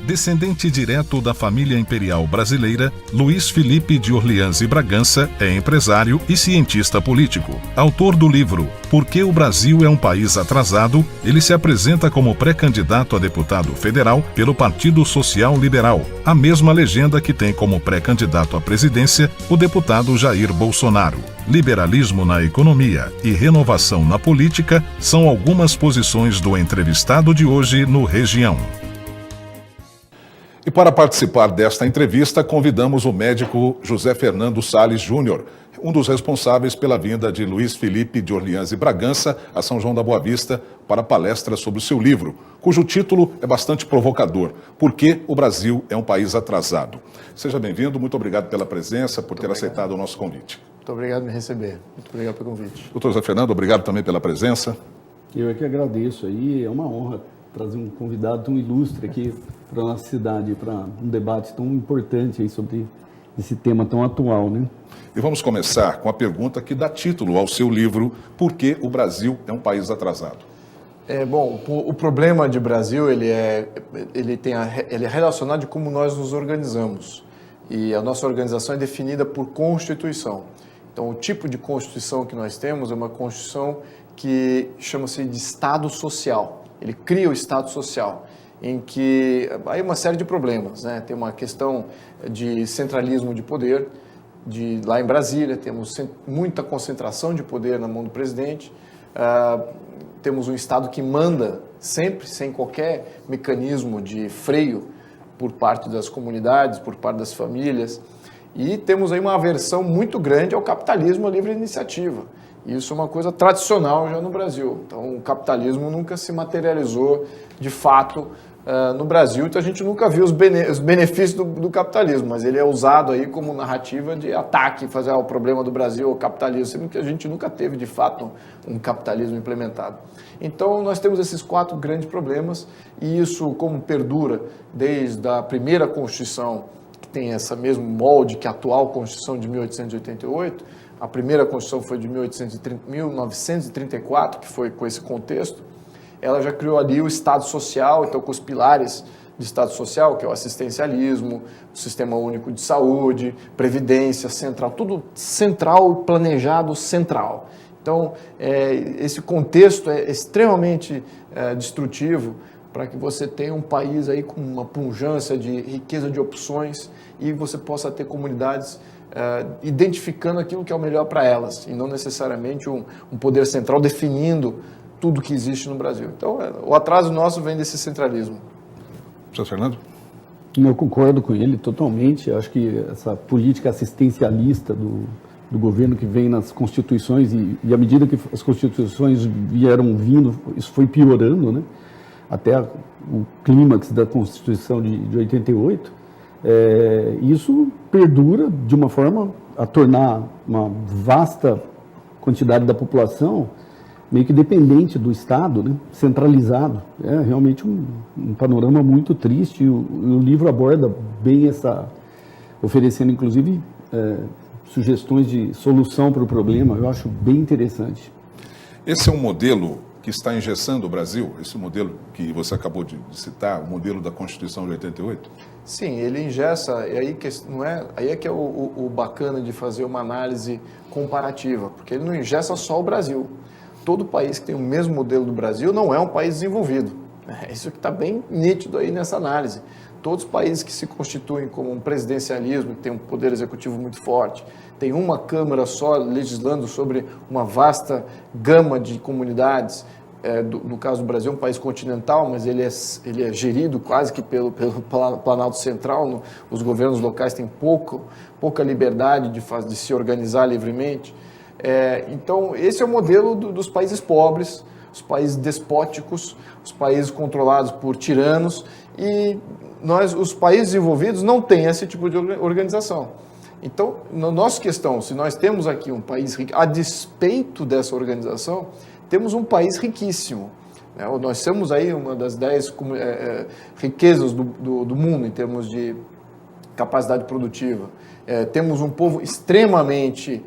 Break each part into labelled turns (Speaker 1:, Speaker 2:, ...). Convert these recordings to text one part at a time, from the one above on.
Speaker 1: Descendente direto da família imperial brasileira, Luiz Felipe de Orleans e Bragança é empresário e cientista político. Autor do livro Por que o Brasil é um País Atrasado, ele se apresenta como pré-candidato a deputado federal pelo Partido Social Liberal, a mesma legenda que tem como pré-candidato à presidência o deputado Jair Bolsonaro. Liberalismo na economia e renovação na política são algumas posições do entrevistado de hoje no Região. E para participar desta entrevista, convidamos o médico José Fernando Salles Júnior, um dos responsáveis pela vinda de Luiz Felipe de Orleans e Bragança a São João da Boa Vista para palestra sobre o seu livro, cujo título é bastante provocador: Por que o Brasil é um País Atrasado? Seja bem-vindo, muito obrigado pela presença, por ter aceitado o nosso convite.
Speaker 2: Muito obrigado por me receber, muito obrigado pelo convite.
Speaker 1: Doutor José Fernando, obrigado também pela presença.
Speaker 3: Eu é que agradeço aí, é uma honra trazer um convidado tão ilustre aqui para a nossa cidade, para um debate tão importante aí sobre esse tema tão atual, né?
Speaker 1: E vamos começar com a pergunta que dá título ao seu livro, Por que o Brasil é um País Atrasado?
Speaker 2: O problema de Brasil, ele é relacionado de como nós nos organizamos. E a nossa organização é definida por Constituição. Então, o tipo de Constituição que nós temos é uma Constituição que chama-se de Estado Social. Ele cria o Estado Social, em que há uma série de problemas, né? Tem uma questão de centralismo de poder, lá em Brasília temos muita concentração de poder na mão do presidente, temos um Estado que manda sempre, sem qualquer mecanismo de freio por parte das comunidades, por parte das famílias, e temos aí uma aversão muito grande ao capitalismo, à livre iniciativa. Isso é uma coisa tradicional já no Brasil. Então, o capitalismo nunca se materializou de fato no Brasil, então a gente nunca viu os benefícios do capitalismo, mas ele é usado aí como narrativa de ataque, fazer o problema do Brasil é o capitalismo, sendo que a gente nunca teve de fato um capitalismo implementado. Então nós temos esses 4 grandes problemas, e isso como perdura desde a primeira Constituição, que tem esse mesmo molde que a atual Constituição de 1888, a primeira Constituição foi de 1934, que foi com esse contexto. Ela já criou ali o Estado Social, então com os pilares do Estado Social, que é o assistencialismo, o Sistema Único de Saúde, Previdência Central, tudo central, planejado central. Então, esse contexto é extremamente destrutivo para que você tenha um país aí com uma pujança de riqueza de opções e você possa ter comunidades identificando aquilo que é o melhor para elas, e não necessariamente um poder central definindo tudo que existe no Brasil. Então, o atraso nosso vem desse centralismo.
Speaker 1: Professor Fernando?
Speaker 3: Eu concordo com ele totalmente. Eu acho que essa política assistencialista do governo que vem nas constituições, e à medida que as constituições vieram vindo, isso foi piorando, né? Até o clímax da Constituição de 88, isso perdura de uma forma a tornar uma vasta quantidade da população meio que dependente do Estado, né? Centralizado. É realmente um panorama muito triste, e o livro aborda bem oferecendo inclusive sugestões de solução para o problema. Eu acho bem interessante.
Speaker 1: Esse é um modelo que está engessando o Brasil, esse modelo que você acabou de citar, o modelo da Constituição de 88?
Speaker 2: Sim, ele engessa, e aí é que é o bacana de fazer uma análise comparativa, porque ele não engessa só o Brasil. Todo país que tem o mesmo modelo do Brasil não é um país desenvolvido. É isso que está bem nítido aí nessa análise. Todos os países que se constituem como um presidencialismo, que tem um poder executivo muito forte, tem uma Câmara só legislando sobre uma vasta gama de comunidades. No caso do Brasil, é um país continental, mas ele é gerido quase que pelo Planalto Central. Os governos locais têm pouca liberdade de se organizar livremente. Então, esse é o modelo dos países pobres, os países despóticos, os países controlados por tiranos, e os países desenvolvidos não têm esse tipo de organização. Então, na nossa questão, se nós temos aqui um país rico, a despeito dessa organização, temos um país riquíssimo. Né? Nós somos aí uma das 10 riquezas do mundo em termos de capacidade produtiva. Temos um povo extremamente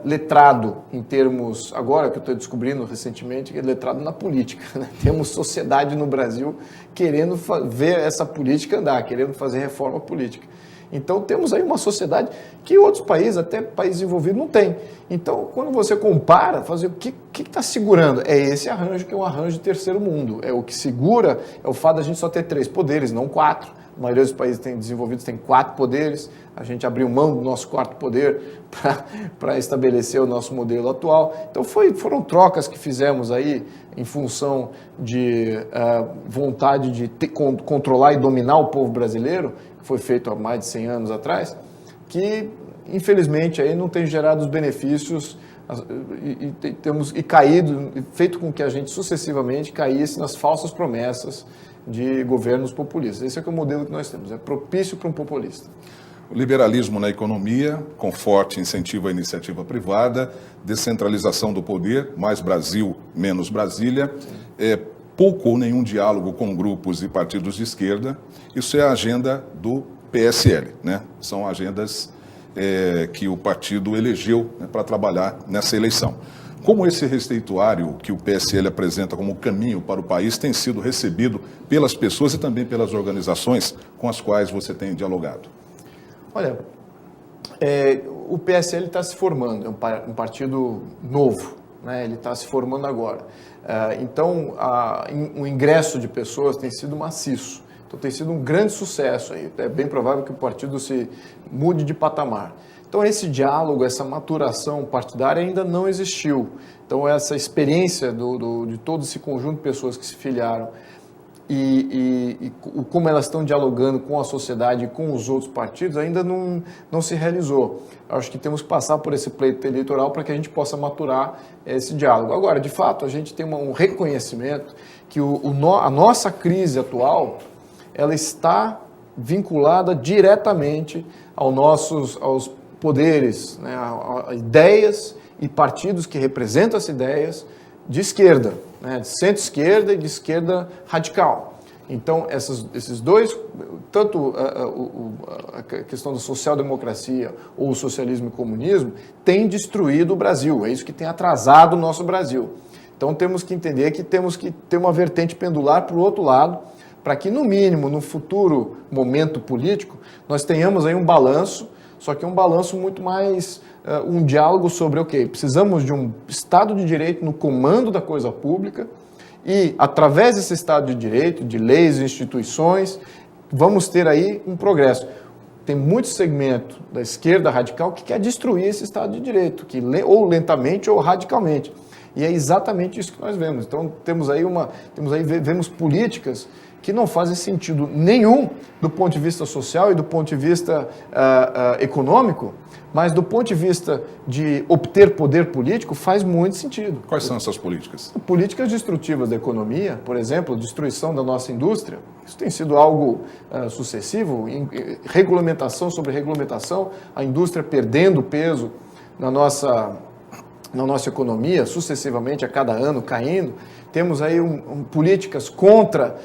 Speaker 2: letrado em termos, agora que eu estou descobrindo recentemente, que é letrado na política, né? Temos sociedade no Brasil querendo ver essa política andar, querendo fazer reforma política. Então temos aí uma sociedade que outros países, até países desenvolvidos, não têm. Então, quando você compara, fazer o que está segurando? É esse arranjo que é um arranjo de terceiro mundo. É o que segura, é o fato da gente só ter 3 poderes, não 4. A maioria dos países desenvolvidos tem 4 poderes. A gente abriu mão do nosso 4º poder para estabelecer o nosso modelo atual. Então foram trocas que fizemos aí em função de vontade de controlar e dominar o povo brasileiro, que foi feito há mais de 100 anos atrás, que infelizmente aí não tem gerado os benefícios e caído, feito com que a gente sucessivamente caísse nas falsas promessas de governos populistas. Esse é que é o modelo que nós temos, é propício para um populista.
Speaker 1: O liberalismo na economia, com forte incentivo à iniciativa privada, descentralização do poder, mais Brasil, menos Brasília, pouco ou nenhum diálogo com grupos e partidos de esquerda. Isso é a agenda do PSL, né? São agendas que o partido elegeu, né, para trabalhar nessa eleição. Como esse receituário que o PSL apresenta como caminho para o país tem sido recebido pelas pessoas e também pelas organizações com as quais você tem dialogado?
Speaker 2: Olha, o PSL está se formando, é um partido novo, né? Ele está se formando agora. Então, o ingresso de pessoas tem sido maciço. Então, tem sido um grande sucesso aí. É bem provável que o partido se mude de patamar. Então, esse diálogo, essa maturação partidária ainda não existiu. Então, essa experiência de todo esse conjunto de pessoas que se filiaram e como elas estão dialogando com a sociedade e com os outros partidos ainda não se realizou. Acho que temos que passar por esse pleito eleitoral para que a gente possa maturar esse diálogo. Agora, de fato, a gente tem um reconhecimento que a nossa crise atual ela está vinculada diretamente aos poderes, né, a ideias e partidos que representam as ideias de esquerda, né, de centro-esquerda e de esquerda radical. Então, esses dois, tanto a questão da social-democracia ou o socialismo e o comunismo, tem destruído o Brasil, é isso que tem atrasado o nosso Brasil. Então, temos que entender que temos que ter uma vertente pendular para o outro lado, para que, no mínimo, no futuro momento político, nós tenhamos aí um balanço, só que um balanço muito mais, um diálogo sobre, precisamos de um Estado de Direito no comando da coisa pública e, através desse Estado de Direito, de leis e instituições, vamos ter aí um progresso. Tem muito segmento da esquerda radical que quer destruir esse Estado de Direito, que ou lentamente ou radicalmente. E é exatamente isso que nós vemos. Então, vemos políticas que não fazem sentido nenhum do ponto de vista social e do ponto de vista econômico, mas do ponto de vista de obter poder político faz muito sentido.
Speaker 1: Quais são essas políticas?
Speaker 2: Políticas destrutivas da economia, por exemplo, destruição da nossa indústria, isso tem sido algo sucessivo, regulamentação sobre regulamentação, a indústria perdendo peso na nossa economia, sucessivamente, a cada ano caindo. Temos aí políticas contra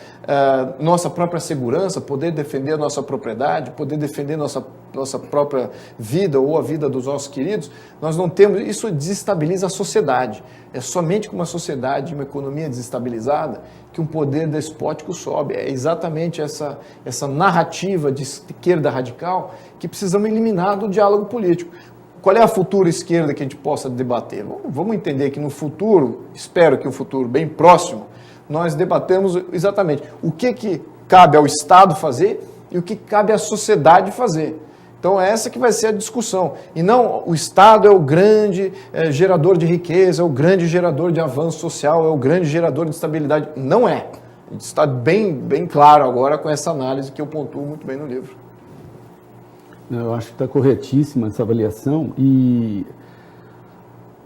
Speaker 2: nossa própria segurança, poder defender a nossa propriedade, poder defender nossa própria vida ou a vida dos nossos queridos. Nós não temos, isso desestabiliza a sociedade. É somente com uma sociedade, uma economia desestabilizada, que um poder despótico sobe. É exatamente essa narrativa de esquerda radical que precisamos eliminar do diálogo político. Qual é a futura esquerda que a gente possa debater? Vamos entender que no futuro, espero que um futuro bem próximo, nós debatemos exatamente o que cabe ao Estado fazer e o que cabe à sociedade fazer. Então, essa que vai ser a discussão. E não o Estado é o grande gerador de riqueza, é o grande gerador de avanço social, é o grande gerador de estabilidade. Não é. Está bem claro agora com essa análise que eu pontuo muito bem no livro.
Speaker 3: Eu acho que está corretíssima essa avaliação e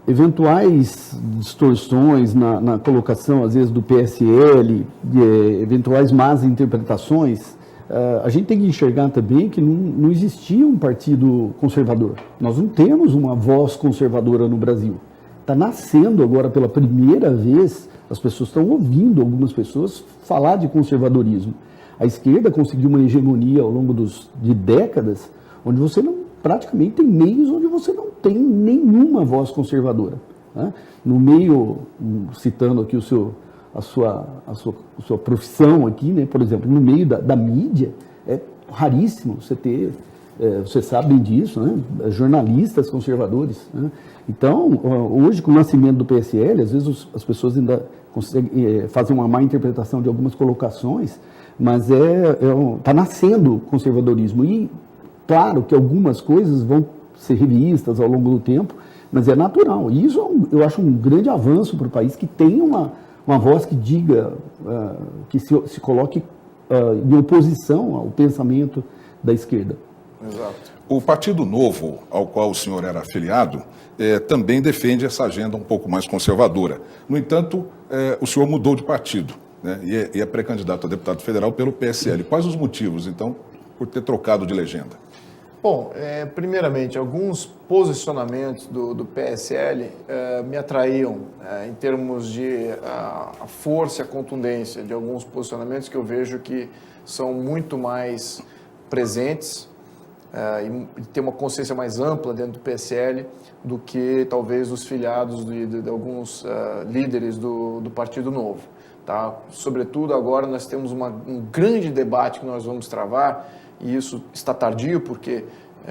Speaker 3: eventuais distorções na colocação, às vezes, do PSL, eventuais más interpretações, a gente tem que enxergar também que não existia um partido conservador. Nós não temos uma voz conservadora no Brasil. Está nascendo agora pela primeira vez, as pessoas estão ouvindo algumas pessoas falar de conservadorismo. A esquerda conseguiu uma hegemonia ao longo de décadas, onde você praticamente tem meios onde você não tem nenhuma voz conservadora. Né? No meio, citando aqui a sua profissão aqui, né? Por exemplo, no meio da mídia, é raríssimo você ter, vocês sabem disso, né? Jornalistas conservadores. Né? Então, hoje, com o nascimento do PSL, às vezes as pessoas ainda conseguem fazer uma má interpretação de algumas colocações, mas está nascendo o conservadorismo. E, claro, que algumas coisas vão ser revistas ao longo do tempo, mas é natural. E isso eu acho um grande avanço para o país, que tenha uma voz que diga, que se coloque em oposição ao pensamento da esquerda.
Speaker 2: Exato.
Speaker 1: O Partido Novo, ao qual o senhor era afiliado, também defende essa agenda um pouco mais conservadora. No entanto, o senhor mudou de partido, né, e é pré-candidato a deputado federal pelo PSL. Quais os motivos, então, por ter trocado de legenda?
Speaker 2: Bom, primeiramente, alguns posicionamentos do PSL me atraíam em termos de a força e a contundência de alguns posicionamentos que eu vejo que são muito mais presentes e tem uma consciência mais ampla dentro do PSL do que talvez os filiados de alguns líderes do Partido Novo. Tá? Sobretudo agora nós temos um grande debate que nós vamos travar, e isso está tardio porque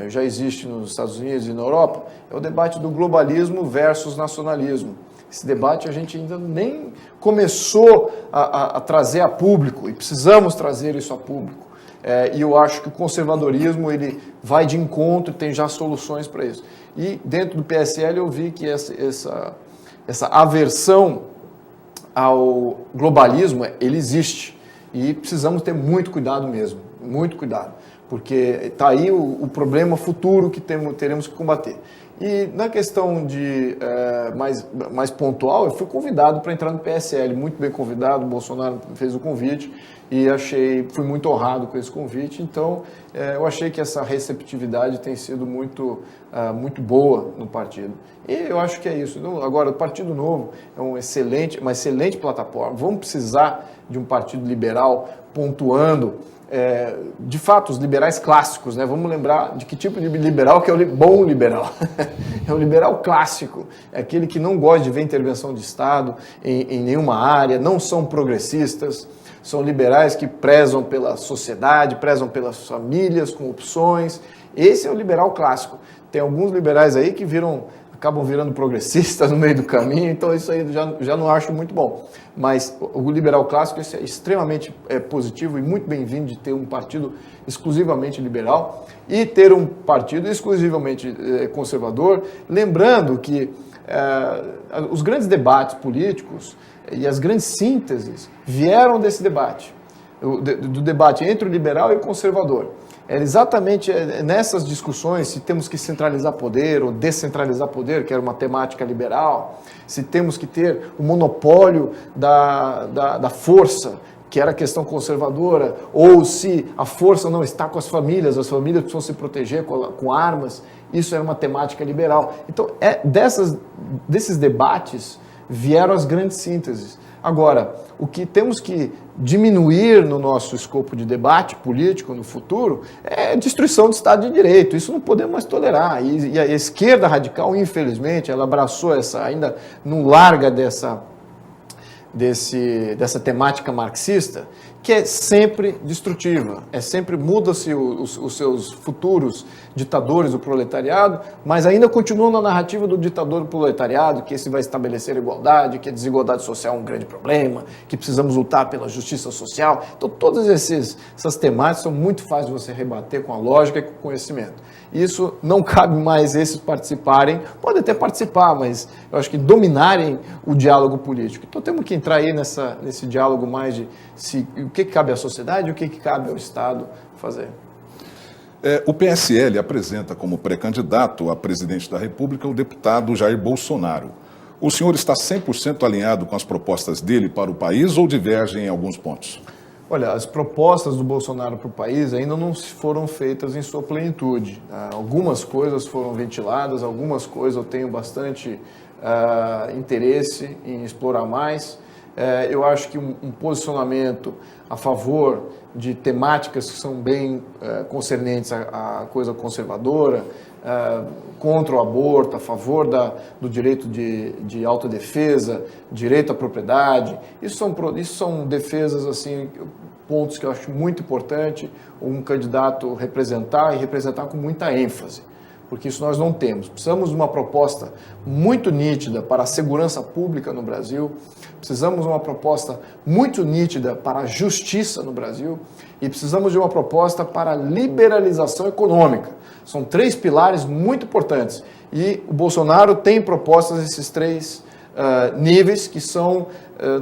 Speaker 2: já existe nos Estados Unidos e na Europa, é o debate do globalismo versus nacionalismo. Esse debate a gente ainda nem começou a trazer a público, e precisamos trazer isso a público. E eu acho que o conservadorismo ele vai de encontro e tem já soluções para isso. E dentro do PSL eu vi que essa aversão ao globalismo, ele existe. E precisamos ter muito cuidado mesmo, muito cuidado, porque está aí o problema futuro que teremos que combater. E na questão de mais pontual, eu fui convidado para entrar no PSL, muito bem convidado, o Bolsonaro fez o convite e fui muito honrado com esse convite, então eu achei que essa receptividade tem sido muito boa no partido. E eu acho que é isso. Agora, o Partido Novo é uma excelente plataforma, vamos precisar de um partido liberal pontuando, de fato, os liberais clássicos, né? Vamos lembrar de que tipo de liberal que é o bom liberal. É o liberal clássico, é aquele que não gosta de ver intervenção de Estado em nenhuma área, não são progressistas, são liberais que prezam pela sociedade, prezam pelas famílias, com opções. Esse é o liberal clássico. Tem alguns liberais aí que acabam virando progressistas no meio do caminho, então isso aí já não acho muito bom. Mas o liberal clássico esse é extremamente positivo e muito bem-vindo de ter um partido exclusivamente liberal e ter um partido exclusivamente conservador, lembrando que os grandes debates políticos e as grandes sínteses vieram desse debate, do debate entre o liberal e o conservador. É exatamente nessas discussões, se temos que centralizar poder ou descentralizar poder, que era uma temática liberal, se temos que ter o monopólio da força, que era a questão conservadora, ou se a força não está com as famílias precisam se proteger com armas, isso era uma temática liberal. Então, desses debates vieram as grandes sínteses. Agora, o que temos que diminuir no nosso escopo de debate político no futuro é a destruição do Estado de Direito. Isso não podemos mais tolerar. E a esquerda radical, infelizmente, ela abraçou ainda não larga dessa temática marxista, que é sempre destrutiva, sempre muda-se os seus futuros ditadores do proletariado, mas ainda continua na narrativa do ditador do proletariado, que esse vai estabelecer a igualdade, que a desigualdade social é um grande problema, que precisamos lutar pela justiça social. Então todas essas temáticas são muito fáceis de você rebater com a lógica e com o conhecimento. Isso não cabe mais esses participarem, podem até participar, mas eu acho que dominarem o diálogo político. Então temos que entrar aí nesse diálogo mais de o que cabe à sociedade e o que cabe ao Estado fazer.
Speaker 1: O PSL apresenta como pré-candidato a presidente da República o deputado Jair Bolsonaro. O senhor está 100% alinhado com as propostas dele para o país ou divergem em alguns pontos?
Speaker 2: Olha, as propostas do Bolsonaro para o país ainda não foram feitas em sua plenitude. Algumas coisas foram ventiladas, algumas coisas eu tenho bastante interesse em explorar mais. Eu acho que um posicionamento a favor de temáticas que são bem concernentes à coisa conservadora, contra o aborto, a favor do direito de autodefesa, direito à propriedade. Isso são defesas, assim, pontos que eu acho muito importante um candidato representar e representar com muita ênfase, porque isso nós não temos. Precisamos de uma proposta muito nítida para a segurança pública no Brasil, precisamos de uma proposta muito nítida para a justiça no Brasil e precisamos de uma proposta para a liberalização econômica. São 3 pilares muito importantes e o Bolsonaro tem propostas nesses 3 níveis que são,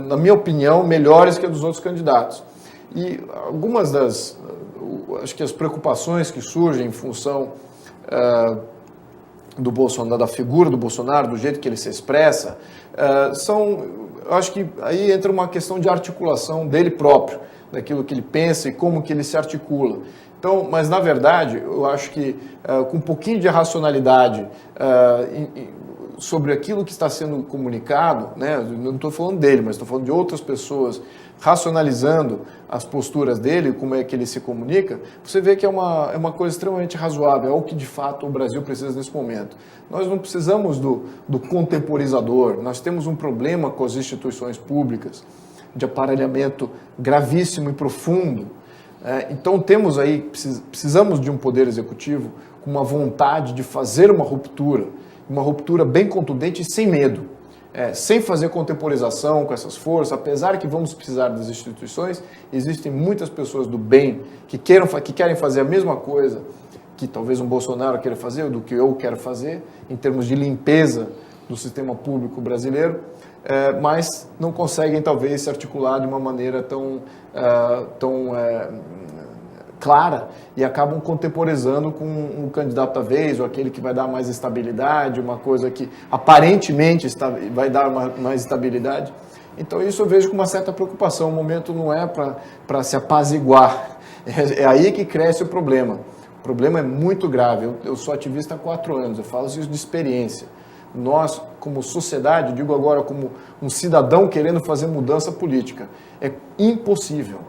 Speaker 2: na minha opinião, melhores que a dos outros candidatos. E algumas acho que as preocupações que surgem em função do Bolsonaro, da figura do Bolsonaro, do jeito que ele se expressa, eu acho que aí entra uma questão de articulação dele próprio, daquilo que ele pensa e como que ele se articula. Então, mas na verdade, eu acho que com um pouquinho de racionalidade sobre aquilo que está sendo comunicado, né, não estou falando dele, mas estou falando de outras pessoas, racionalizando as posturas dele, como é que ele se comunica, você vê que é uma coisa extremamente razoável, é o que de fato o Brasil precisa nesse momento. Nós não precisamos do contemporizador, nós temos um problema com as instituições públicas, de aparelhamento gravíssimo e profundo. Então temos aí, precisamos de um poder executivo com uma vontade de fazer uma ruptura bem contundente e sem medo. Sem fazer contemporização com essas forças, apesar que vamos precisar das instituições, existem muitas pessoas do bem que querem fazer a mesma coisa que talvez um Bolsonaro queira fazer, ou do que eu quero fazer, em termos de limpeza do sistema público brasileiro, mas não conseguem talvez se articular de uma maneira tão clara e acabam contemporizando com um candidato da vez, ou aquele que vai dar mais estabilidade, uma coisa que aparentemente vai dar mais estabilidade. Então isso eu vejo com uma certa preocupação. O momento não é para se apaziguar, é aí que cresce o problema. O problema é muito grave. Eu sou ativista há 4 anos, eu falo isso de experiência. Nós, como sociedade, digo agora como um cidadão querendo fazer mudança política, é impossível.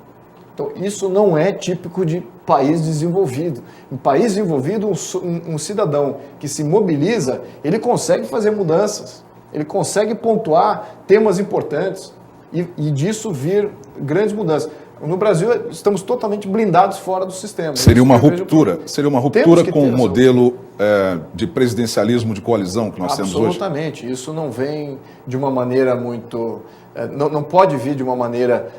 Speaker 2: Então, isso não é típico de país desenvolvido. Em país desenvolvido, um cidadão que se mobiliza, ele consegue fazer mudanças, ele consegue pontuar temas importantes e disso vir grandes mudanças. No Brasil, estamos totalmente blindados fora do sistema.
Speaker 1: Seria uma ruptura com o modelo de presidencialismo de coalizão que nós temos hoje?
Speaker 2: Absolutamente. Isso não vem de uma maneira muito... Não pode vir de uma maneira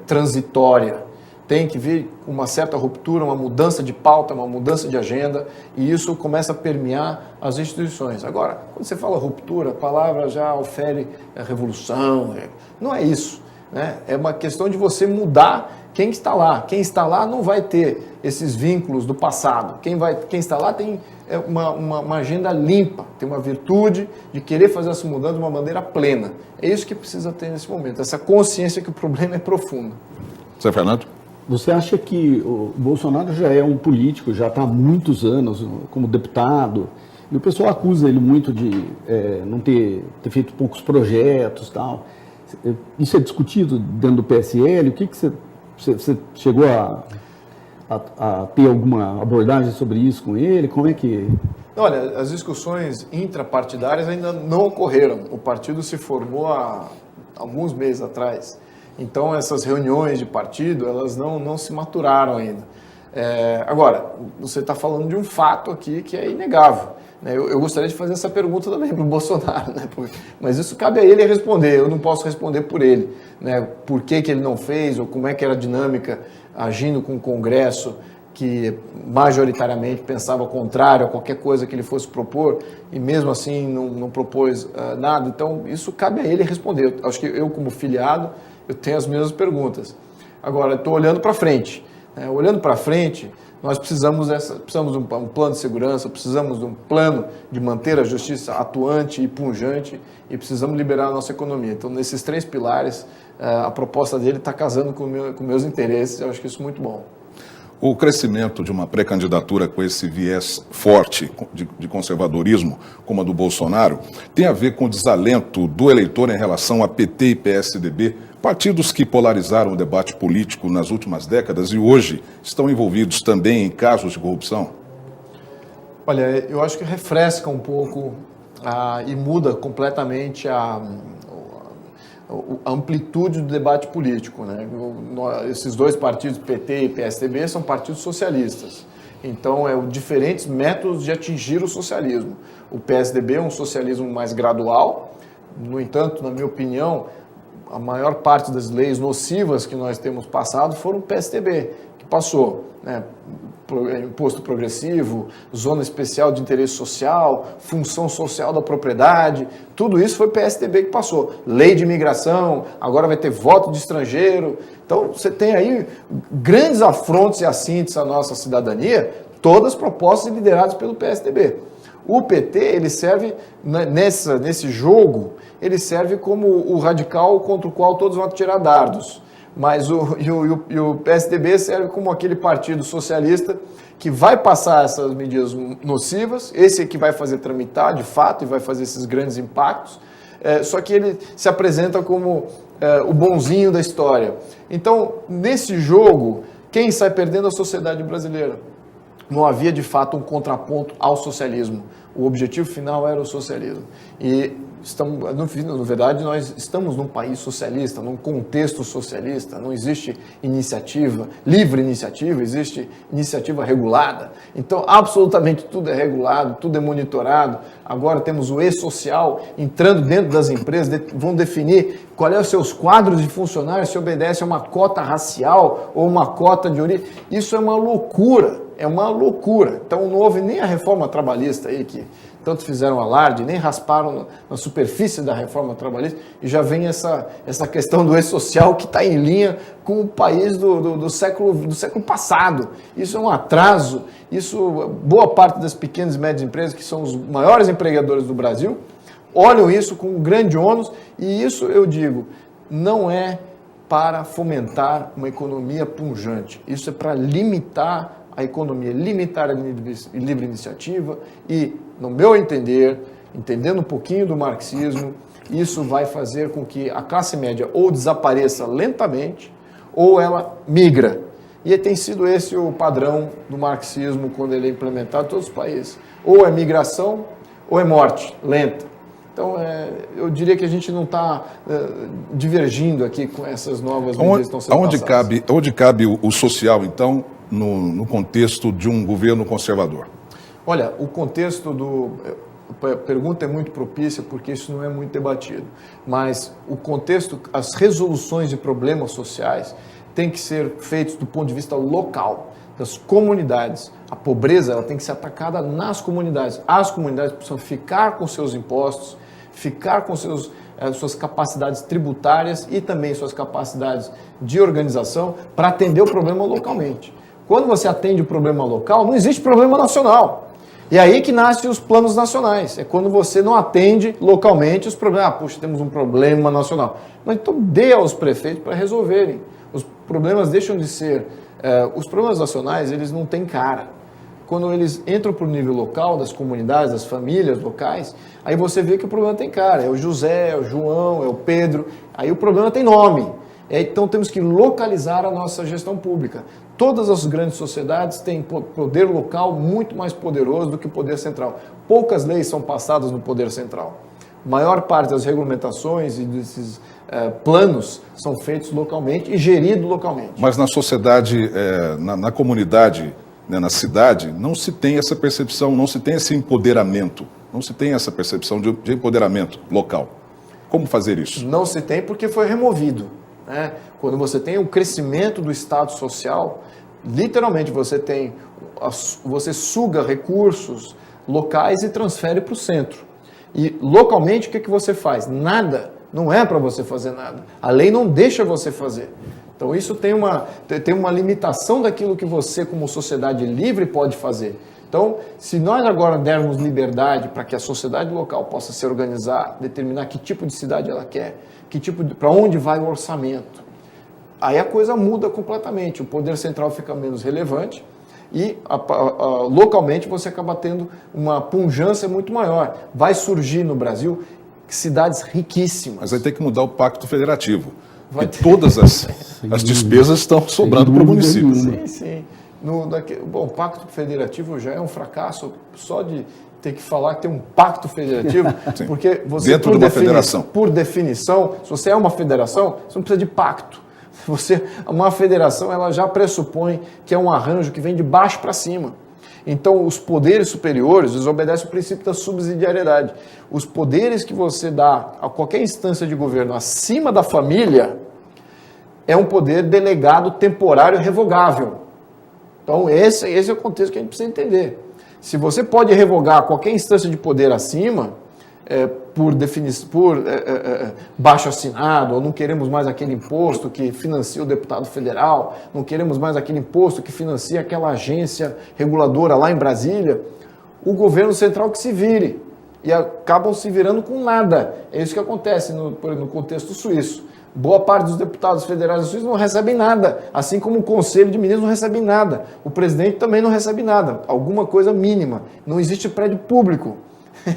Speaker 2: transitória. Tem que vir uma certa ruptura, uma mudança de pauta, uma mudança de agenda, e isso começa a permear as instituições. Agora, quando você fala ruptura, a palavra já ofere a revolução. Não é isso, né? É uma questão de você mudar quem está lá. Quem está lá não vai ter esses vínculos do passado. Quem está lá tem uma agenda limpa, tem uma virtude de querer fazer essa mudança de uma maneira plena. É isso que precisa ter nesse momento, essa consciência que o problema é profundo.
Speaker 1: Zé Fernando?
Speaker 3: Você acha que o Bolsonaro já é um político, já está há muitos anos como deputado, e o pessoal acusa ele muito de não ter feito poucos projetos e tal. Isso é discutido dentro do PSL? O que você chegou a ter alguma abordagem sobre isso com ele? Como é que...
Speaker 2: Olha, as discussões intrapartidárias ainda não ocorreram. O partido se formou há alguns meses atrás. Então, essas reuniões de partido, elas não se maturaram ainda. Agora, você está falando de um fato aqui que é inegável. Né? Eu gostaria de fazer essa pergunta também para o Bolsonaro, né? Mas isso cabe a ele responder, eu não posso responder por ele. Né? Por que ele não fez, ou como é que era a dinâmica agindo com o Congresso, que majoritariamente pensava contrário a qualquer coisa que ele fosse propor, e mesmo assim não propôs nada. Então, isso cabe a ele responder. Acho que eu, como filiado, eu tenho as mesmas perguntas. Agora, estou olhando para frente. Né? Olhando para frente, nós precisamos de um plano de segurança, precisamos de um plano de manter a justiça atuante e pungente e precisamos liberar a nossa economia. Então, nesses 3 pilares, a proposta dele está casando com meus interesses. Eu acho que isso é muito bom.
Speaker 1: O crescimento de uma pré-candidatura com esse viés forte de conservadorismo, como a do Bolsonaro, tem a ver com o desalento do eleitor em relação a PT e PSDB, partidos que polarizaram o debate político nas últimas décadas e hoje estão envolvidos também em casos de corrupção?
Speaker 2: Olha, eu acho que refresca um pouco e muda completamente a amplitude do debate político, né? Esses dois partidos, PT e PSDB, são partidos socialistas. Então, diferentes métodos de atingir o socialismo. O PSDB é um socialismo mais gradual. No entanto, na minha opinião, a maior parte das leis nocivas que nós temos passado foram o PSDB, que passou, né? Imposto progressivo, zona especial de interesse social, função social da propriedade, tudo isso foi o PSDB que passou. Lei de imigração, agora vai ter voto de estrangeiro. Então, você tem aí grandes afrontos e assínteses à nossa cidadania, todas propostas e lideradas pelo PSDB. O PT, ele serve, nesse jogo, ele serve como o radical contra o qual todos vão tirar dardos. Mas o PSDB serve como aquele partido socialista que vai passar essas medidas nocivas, esse é que vai fazer tramitar de fato e vai fazer esses grandes impactos, só que ele se apresenta como o bonzinho da história. Então, nesse jogo, quem sai perdendo é a sociedade brasileira. Não havia de fato um contraponto ao socialismo. O objetivo final era o socialismo. E na verdade, nós estamos num país socialista, num contexto socialista, não existe iniciativa, livre iniciativa, existe iniciativa regulada. Então, absolutamente tudo é regulado, tudo é monitorado. Agora temos o e-social entrando dentro das empresas, vão definir qual é os seus quadros de funcionários, se obedece a uma cota racial ou uma cota de origem. Isso é uma loucura, é uma loucura. Então, não houve nem a reforma trabalhista aí que tanto fizeram alarde, nem rasparam na superfície da reforma trabalhista, e já vem essa questão do e-social que está em linha com o país do século passado. Isso é um atraso, boa parte das pequenas e médias empresas, que são os maiores empregadores do Brasil, olham isso com um grande ônus, e isso, eu digo, não é para fomentar uma economia pujante, isso é para limitar a economia, limitar a livre iniciativa e, no meu entender, entendendo um pouquinho do marxismo, isso vai fazer com que a classe média ou desapareça lentamente ou ela migra. E tem sido esse o padrão do marxismo quando ele é implementado em todos os países. Ou é migração ou é morte lenta. Então, eu diria que a gente não está divergindo aqui com essas novas medidas que estão sendo passadas.
Speaker 1: Onde cabe o social, então, no contexto de um governo conservador?
Speaker 2: Olha, o contexto a pergunta é muito propícia porque isso não é muito debatido, mas o contexto, as resoluções de problemas sociais têm que ser feitos do ponto de vista local, das comunidades. A pobreza ela tem que ser atacada nas comunidades. As comunidades precisam ficar com seus impostos, ficar com suas capacidades tributárias e também suas capacidades de organização para atender o problema localmente. Quando você atende o problema local, não existe problema nacional. E é aí que nascem os planos nacionais. É quando você não atende localmente os problemas. Puxa, temos um problema nacional. Mas então dê aos prefeitos para resolverem. Os problemas deixam de ser... os problemas nacionais, eles não têm cara. Quando eles entram para o nível local, das comunidades, das famílias locais, aí você vê que o problema tem cara. É o José, é o João, é o Pedro. Aí o problema tem nome. Então temos que localizar a nossa gestão pública. Todas as grandes sociedades têm poder local muito mais poderoso do que o poder central. Poucas leis são passadas no poder central. A maior parte das regulamentações e desses planos são feitos localmente e geridos localmente.
Speaker 1: Mas na sociedade, na comunidade, né, na cidade, não se tem essa percepção, não se tem esse empoderamento, não se tem essa percepção de empoderamento local. Como fazer isso?
Speaker 2: Não se tem porque foi removido. Quando você tem o crescimento do Estado social, literalmente você suga recursos locais e transfere para o centro. E localmente o que você faz? Nada, não é para você fazer nada. A lei não deixa você fazer. Então isso tem uma limitação daquilo que você como sociedade livre pode fazer. Então, se nós agora dermos liberdade para que a sociedade local possa se organizar, determinar que tipo de cidade ela quer, para onde vai o orçamento, aí a coisa muda completamente. O poder central fica menos relevante e localmente você acaba tendo uma pujança muito maior. Vai surgir no Brasil cidades riquíssimas.
Speaker 1: Mas aí tem que mudar o pacto federativo. Porque todas as despesas estão sobrando para o município.
Speaker 2: Sim. Bom, o Pacto Federativo já é um fracasso só de ter que falar que tem um pacto federativo, porque você,
Speaker 1: dentro de uma federação.
Speaker 2: Por definição, se você é uma federação, você não precisa de pacto. Uma federação, ela já pressupõe que é um arranjo que vem de baixo para cima. Então, os poderes superiores, eles obedecem o princípio da subsidiariedade. Os poderes que você dá a qualquer instância de governo acima da família é um poder delegado temporário revogável. Então, esse é o contexto que a gente precisa entender. Se você pode revogar qualquer instância de poder acima, por baixo assinado, ou não queremos mais aquele imposto que financia o deputado federal, não queremos mais aquele imposto que financia aquela agência reguladora lá em Brasília, o governo central que se vire. E acabam se virando com nada. É isso que acontece no contexto suíço. Boa parte dos deputados federais da Suíça não recebem nada, assim como o Conselho de Ministros não recebe nada. O presidente também não recebe nada, alguma coisa mínima. Não existe prédio público.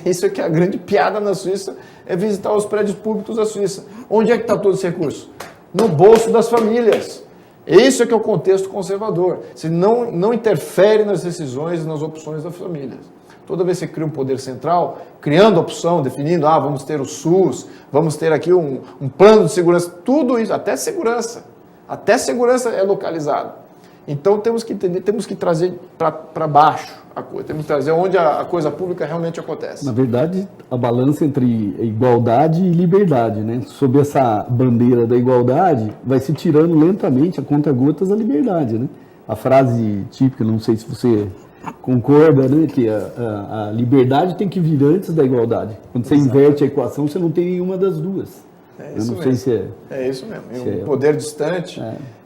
Speaker 2: Isso é que é a grande piada na Suíça, é visitar os prédios públicos da Suíça. Onde é que está todo esse recurso? No bolso das famílias. Isso é que é o contexto conservador. Você não interfere nas decisões e nas opções das famílias. Toda vez que você cria um poder central, criando opção, definindo, vamos ter o SUS, vamos ter aqui um plano de segurança, tudo isso, até segurança é localizado. Então temos que entender, temos que trazer para baixo a coisa, temos que trazer onde a coisa pública realmente acontece.
Speaker 3: Na verdade, a balança entre igualdade e liberdade, né? Sob essa bandeira da igualdade, vai se tirando lentamente a conta-gotas a liberdade, né? A frase típica, não sei se você concorda, né, que a liberdade tem que vir antes da igualdade. Quando você inverte a equação, você não tem nenhuma das duas.
Speaker 2: É isso mesmo. É isso mesmo. E um poder distante,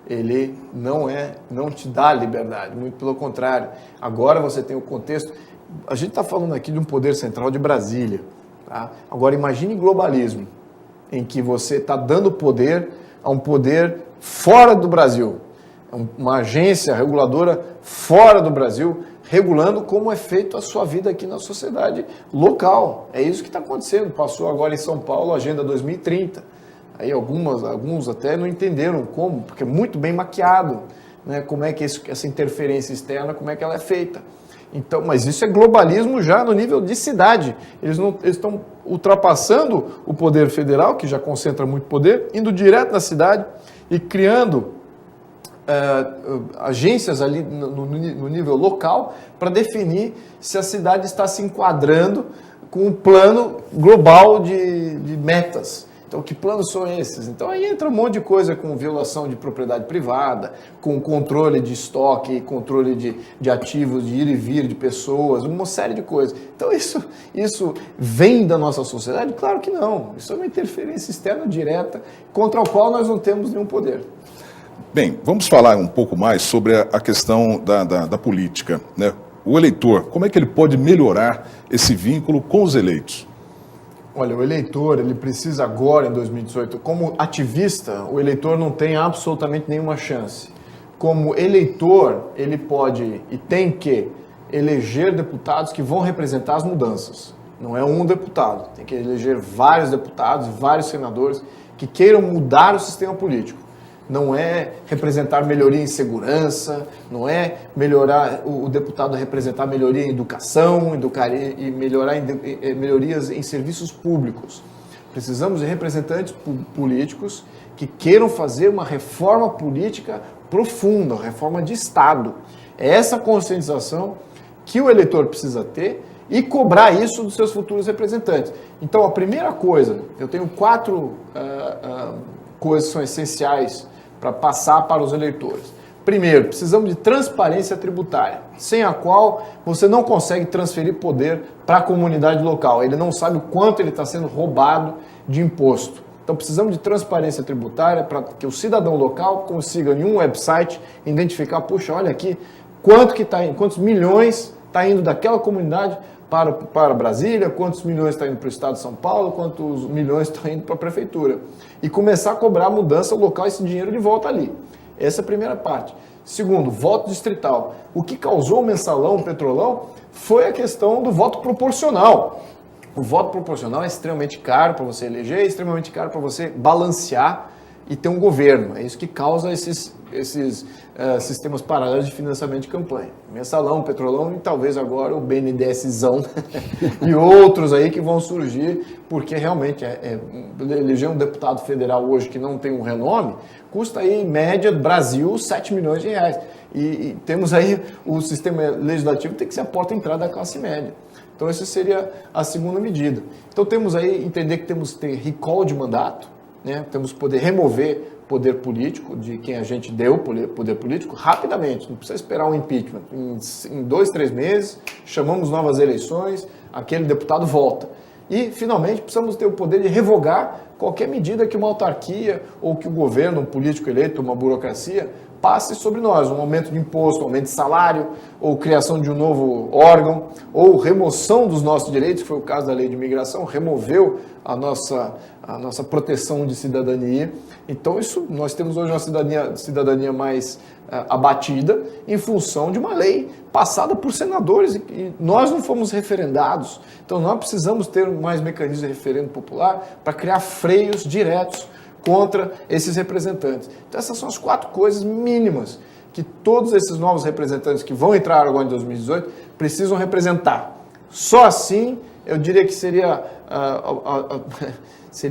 Speaker 2: ele não te dá liberdade, muito pelo contrário. Agora você tem o contexto. A gente está falando aqui de um poder central de Brasília. Tá? Agora imagine globalismo, em que você está dando poder a um poder fora do Brasil. Uma agência reguladora fora do Brasil, regulando como é feito a sua vida aqui na sociedade local. É isso que está acontecendo. Passou agora em São Paulo a Agenda 2030. Aí alguns até não entenderam como, porque é muito bem maquiado, né? Como é que essa interferência externa, como é que ela é feita. Então, mas isso é globalismo já no nível de cidade. Eles estão ultrapassando o poder federal, que já concentra muito poder, indo direto na cidade e criando agências ali no nível local para definir se a cidade está se enquadrando com um plano global de metas. Então, que planos são esses? Então, aí entra um monte de coisa com violação de propriedade privada, com controle de estoque, controle de ativos, de ir e vir de pessoas, uma série de coisas. Então, isso vem da nossa sociedade? Claro que não. Isso é uma interferência externa direta contra a qual nós não temos nenhum poder.
Speaker 1: Bem, vamos falar um pouco mais sobre a questão da política, né? O eleitor, como é que ele pode melhorar esse vínculo com os eleitos?
Speaker 2: Olha, o eleitor, ele precisa agora, em 2018, como ativista, o eleitor não tem absolutamente nenhuma chance. Como eleitor, ele pode e tem que eleger deputados que vão representar as mudanças. Não é um deputado, tem que eleger vários deputados, vários senadores que queiram mudar o sistema político. Não é representar melhoria em segurança, não é melhorar o deputado representar melhoria em educação, e melhorar melhorias em serviços públicos. Precisamos de representantes políticos que queiram fazer uma reforma política profunda, uma reforma de Estado. É essa conscientização que o eleitor precisa ter e cobrar isso dos seus futuros representantes. Então, a primeira coisa, eu tenho 4 coisas que são essenciais para passar para os eleitores. Primeiro, precisamos de transparência tributária, sem a qual você não consegue transferir poder para a comunidade local. Ele não sabe o quanto ele está sendo roubado de imposto. Então, precisamos de transparência tributária para que o cidadão local consiga, em um website, identificar, puxa, olha aqui, quantos milhões está indo daquela comunidade para Brasília, quantos milhões está indo para o estado de São Paulo, quantos milhões está indo para a prefeitura. E começar a cobrar a mudança local, esse dinheiro de volta ali. Essa é a primeira parte. Segundo, voto distrital. O que causou o mensalão, o petrolão, foi a questão do voto proporcional. O voto proporcional é extremamente caro para você eleger, é extremamente caro para você balancear e ter um governo. É isso que causa esses sistemas paralelos de financiamento de campanha. Mensalão, Petrolão e talvez agora o BNDESzão e outros aí que vão surgir, porque realmente eleger um deputado federal hoje que não tem um renome, custa aí, em média, Brasil, 7 milhões de reais. E temos aí o sistema legislativo tem que ser a porta de entrada da classe média. Então essa seria a segunda medida. Então temos aí, entender que temos que ter recall de mandato, né? Temos que poder remover poder político de quem a gente deu poder político rapidamente, não precisa esperar um impeachment. Em 2, 3 meses, chamamos novas eleições, aquele deputado volta. E, finalmente, precisamos ter o poder de revogar qualquer medida que uma autarquia ou que o governo, um político eleito, uma burocracia, passe sobre nós, um aumento de imposto, um aumento de salário, ou criação de um novo órgão, ou remoção dos nossos direitos, que foi o caso da lei de imigração, removeu a nossa proteção de cidadania. Então, nós temos hoje uma cidadania mais abatida em função de uma lei passada por senadores e nós não fomos referendados. Então, nós precisamos ter mais mecanismos de referendo popular para criar freios diretos contra esses representantes. Então, essas são as 4 coisas mínimas que todos esses novos representantes que vão entrar agora em 2018 precisam representar. Só assim, eu diria que seria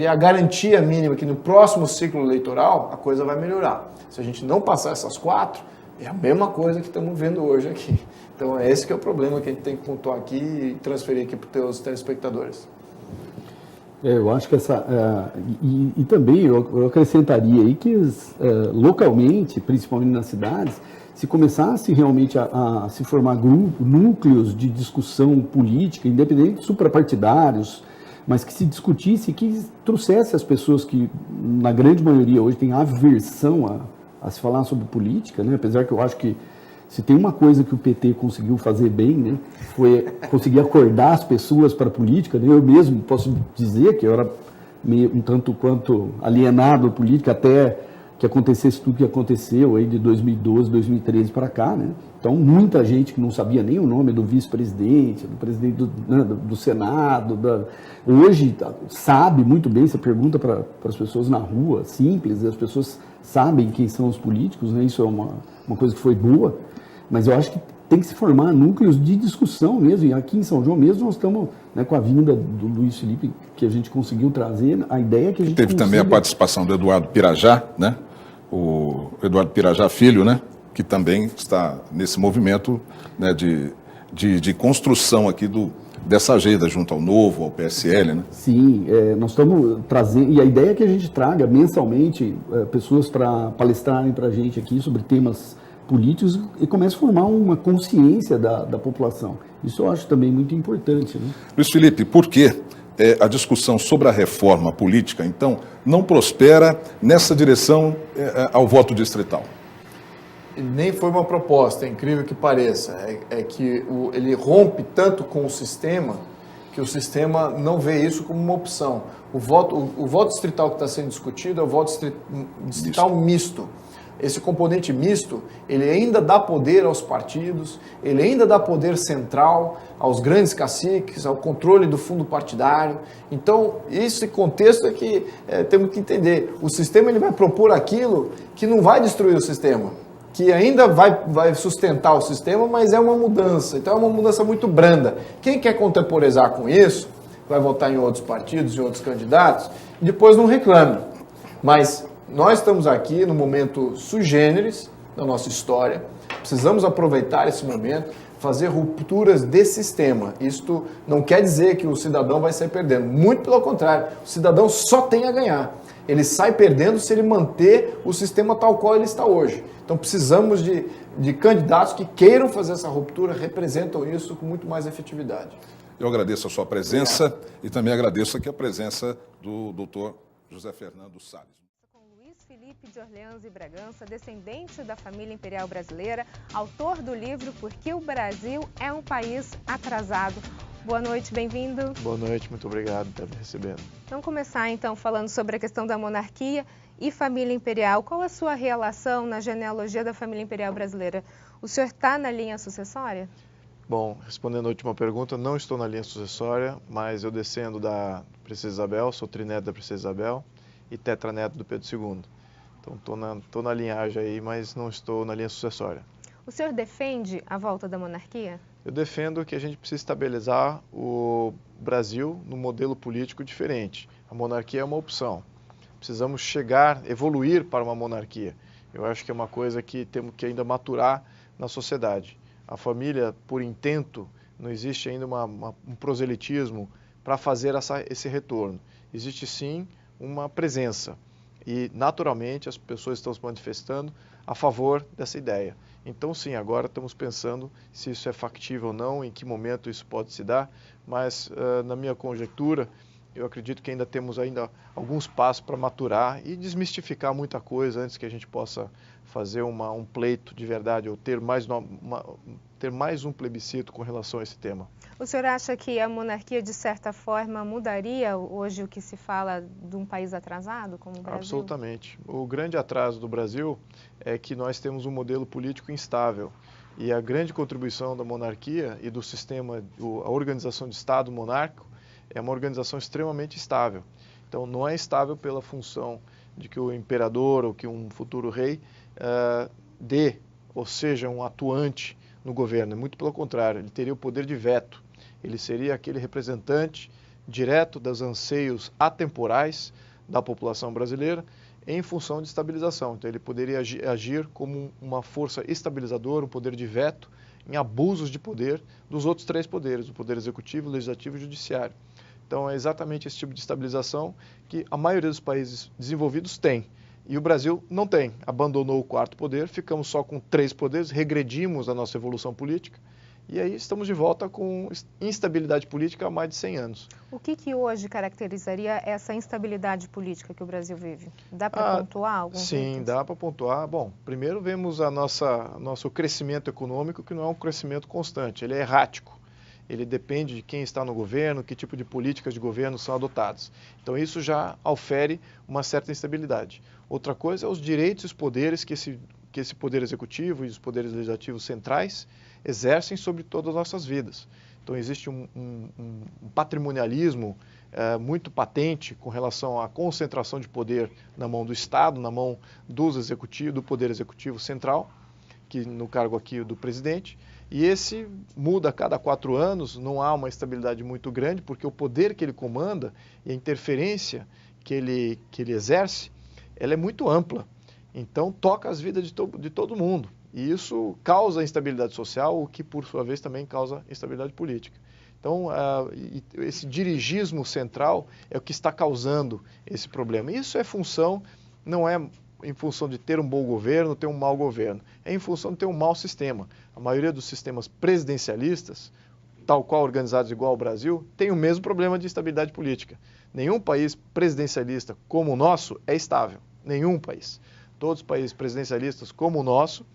Speaker 2: a garantia mínima que no próximo ciclo eleitoral a coisa vai melhorar. Se a gente não passar essas 4, é a mesma coisa que estamos vendo hoje aqui. Então, esse que é o problema que a gente tem que pontuar aqui e transferir aqui para os teus telespectadores.
Speaker 3: Eu acho que e também eu acrescentaria aí que localmente, principalmente nas cidades, se começasse realmente a se formar núcleos de discussão política, independente de suprapartidários, mas que se discutisse e que trouxesse as pessoas que, na grande maioria hoje, têm aversão a se falar sobre política, né? Apesar que eu acho que se tem uma coisa que o PT conseguiu fazer bem, né, foi conseguir acordar as pessoas para a política, né? Eu mesmo posso dizer que eu era meio um tanto quanto alienado à política até que acontecesse tudo que aconteceu aí de 2012, 2013 para cá, né? Então, muita gente que não sabia nem o nome do vice-presidente, do presidente do Senado, hoje sabe muito bem, você pergunta para as pessoas na rua, simples, as pessoas sabem quem são os políticos, né? Isso é uma coisa que foi boa, mas eu acho que tem que se formar núcleos de discussão mesmo, e aqui em São João mesmo nós estamos, né, com a vinda do Luiz Felipe, que a gente conseguiu trazer, a ideia é que a gente
Speaker 1: teve também a participação do Eduardo Pirajá, né? O Eduardo Pirajá Filho, né? Que também está nesse movimento, né, de construção aqui dessa agenda junto ao Novo, ao PSL, né?
Speaker 3: Sim, nós estamos trazendo, e a ideia é que a gente traga mensalmente pessoas para palestrarem para a gente aqui sobre temas políticos e comece a formar uma consciência da população. Isso eu acho também muito importante, né?
Speaker 1: Luiz Felipe, por que a discussão sobre a reforma política, então, não prospera nessa direção ao voto distrital?
Speaker 2: Nem foi uma proposta, é incrível que pareça. É que ele rompe tanto com o sistema que o sistema não vê isso como uma opção. O voto distrital que está sendo discutido é o voto distrital misto. Esse componente misto, ele ainda dá poder aos partidos, ele ainda dá poder central aos grandes caciques, ao controle do fundo partidário. Então, esse contexto é que temos que entender. O sistema ele vai propor aquilo que não vai destruir o sistema, que ainda vai sustentar o sistema, mas é uma mudança. Então, é uma mudança muito branda. Quem quer contemporizar com isso, vai votar em outros partidos, em outros candidatos, e depois não reclame. Mas nós estamos aqui no momento sui generis da nossa história, precisamos aproveitar esse momento, fazer rupturas de sistema. Isto não quer dizer que o cidadão vai sair perdendo, muito pelo contrário, o cidadão só tem a ganhar. Ele sai perdendo se ele manter o sistema tal qual ele está hoje. Então precisamos de candidatos que queiram fazer essa ruptura, representam isso com muito mais efetividade.
Speaker 1: Eu agradeço a sua presença e também agradeço aqui a presença do doutor José Fernando Salles.
Speaker 4: Felipe de Orleans e Bragança, descendente da família imperial brasileira, autor do livro Por que o Brasil é um país atrasado. Boa noite, bem-vindo.
Speaker 5: Boa noite, muito obrigado por estar me recebendo.
Speaker 4: Vamos começar então falando sobre a questão da monarquia e família imperial. Qual a sua relação na genealogia da família imperial brasileira? O senhor está na linha sucessória?
Speaker 5: Bom, respondendo a última pergunta, não estou na linha sucessória, mas eu descendo da Princesa Isabel, sou trineto da Princesa Isabel e tetraneto do Pedro II. Então estou na linhagem aí, mas não estou na linha sucessória.
Speaker 4: O senhor defende a volta da monarquia?
Speaker 5: Eu defendo que a gente precisa estabilizar o Brasil num modelo político diferente. A monarquia é uma opção. Precisamos evoluir para uma monarquia. Eu acho que é uma coisa que temos que ainda maturar na sociedade. A família, por intento, não existe ainda um proselitismo para fazer esse retorno. Existe sim uma presença e, naturalmente, as pessoas estão se manifestando a favor dessa ideia. Então, sim, agora estamos pensando se isso é factível ou não, em que momento isso pode se dar, mas, na minha conjectura, eu acredito que ainda temos alguns passos para maturar e desmistificar muita coisa antes que a gente possa fazer um pleito de verdade ou ter mais um plebiscito com relação a esse tema.
Speaker 4: O senhor acha que a monarquia, de certa forma, mudaria hoje o que se fala de um país atrasado como o Brasil?
Speaker 5: Absolutamente. O grande atraso do Brasil é que nós temos um modelo político instável. E a grande contribuição da monarquia e do sistema, a organização de Estado monárquico, é uma organização extremamente estável. Então, não é estável pela função de que o imperador ou que um futuro rei ou seja, um atuante no governo. Muito pelo contrário, ele teria o poder de veto. Ele seria aquele representante direto dos anseios atemporais da população brasileira em função de estabilização. Então, ele poderia agir como uma força estabilizadora, um poder de veto em abusos de poder dos outros três poderes, o poder executivo, legislativo e judiciário. Então, é exatamente esse tipo de estabilização que a maioria dos países desenvolvidos tem. E o Brasil não tem. Abandonou o quarto poder, ficamos só com 3 poderes, regredimos a nossa evolução política e aí estamos de volta com instabilidade política há mais de 100 anos.
Speaker 4: O que hoje caracterizaria essa instabilidade política que o Brasil vive? Dá para pontuar alguns
Speaker 5: Sim,
Speaker 4: itens?
Speaker 5: dá para pontuar. Bom, primeiro vemos nosso crescimento econômico, que não é um crescimento constante, ele é errático. Ele depende de quem está no governo, que tipo de políticas de governo são adotadas. Então, isso já ofere uma certa instabilidade. Outra coisa é os direitos e os poderes que esse poder executivo e os poderes legislativos centrais exercem sobre todas as nossas vidas. Então, existe um patrimonialismo muito patente com relação à concentração de poder na mão do Estado, na mão do poder executivo central, que no cargo aqui do presidente, e esse muda a cada 4 anos, não há uma estabilidade muito grande, porque o poder que ele comanda e a interferência que ele exerce, ela é muito ampla. Então, toca as vidas de todo mundo. E isso causa instabilidade social, o que, por sua vez, também causa instabilidade política. Então, esse dirigismo central é o que está causando esse problema. Isso é não é em função de ter um bom governo, ter um mau governo. É em função de ter um mau sistema. A maioria dos sistemas presidencialistas, tal qual organizados igual ao Brasil, tem o mesmo problema de instabilidade política. Nenhum país presidencialista como o nosso é estável. Nenhum país. Todos os países presidencialistas como o nosso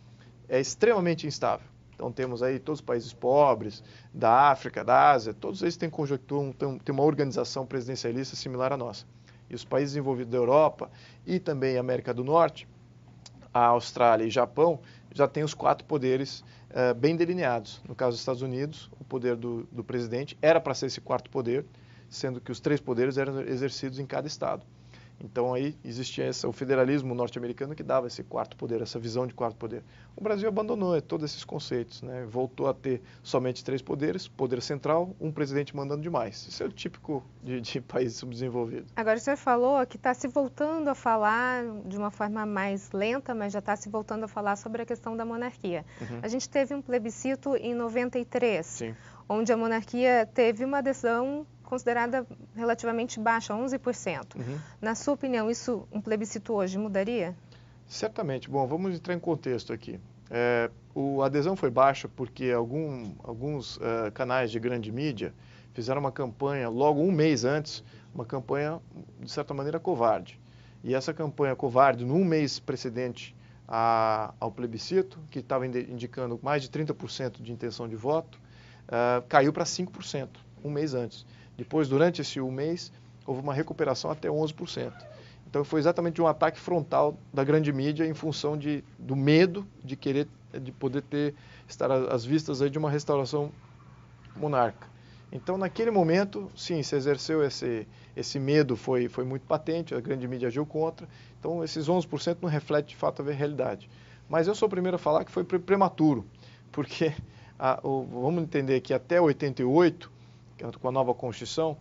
Speaker 5: é extremamente instável. Então temos aí todos os países pobres, da África, da Ásia, todos eles têm conjuntura, têm uma organização presidencialista similar à nossa. E os países desenvolvidos da Europa e também América do Norte, a Austrália e Japão, já têm os 4 poderes bem delineados. No caso dos Estados Unidos, o poder do presidente era para ser esse 4º poder, sendo que os 3 poderes eram exercidos em cada estado. Então aí existia o federalismo norte-americano que dava esse 4º poder, essa visão de 4º poder. O Brasil abandonou todos esses conceitos, né? Voltou a ter somente 3 poderes, poder central, um presidente mandando demais. Isso é o típico de país subdesenvolvido.
Speaker 4: Agora o senhor falou que está se voltando a falar de uma forma mais lenta, mas já está se voltando a falar sobre a questão da monarquia.
Speaker 5: Uhum.
Speaker 4: A gente teve um plebiscito em 93,
Speaker 5: Sim.
Speaker 4: onde a monarquia teve uma adesão considerada relativamente baixa, 11%. Uhum. Na sua opinião, um plebiscito hoje mudaria?
Speaker 5: Certamente. Bom, vamos entrar em contexto aqui. A adesão foi baixa porque alguns canais de grande mídia fizeram uma campanha, logo um mês antes, uma campanha, de certa maneira, covarde. E essa campanha covarde, no mês precedente ao plebiscito, que estava indicando mais de 30% de intenção de voto, caiu para 5%, um mês antes. Depois, durante esse um mês, houve uma recuperação até 11%. Então, foi exatamente um ataque frontal da grande mídia em função do medo de poder estar às vistas aí de uma restauração monárquica. Então, naquele momento, sim, se exerceu esse medo, foi muito patente, a grande mídia agiu contra. Então, esses 11% não refletem de fato a realidade. Mas eu sou o primeiro a falar que foi prematuro, porque vamos entender que até 88, com a nova Constituição,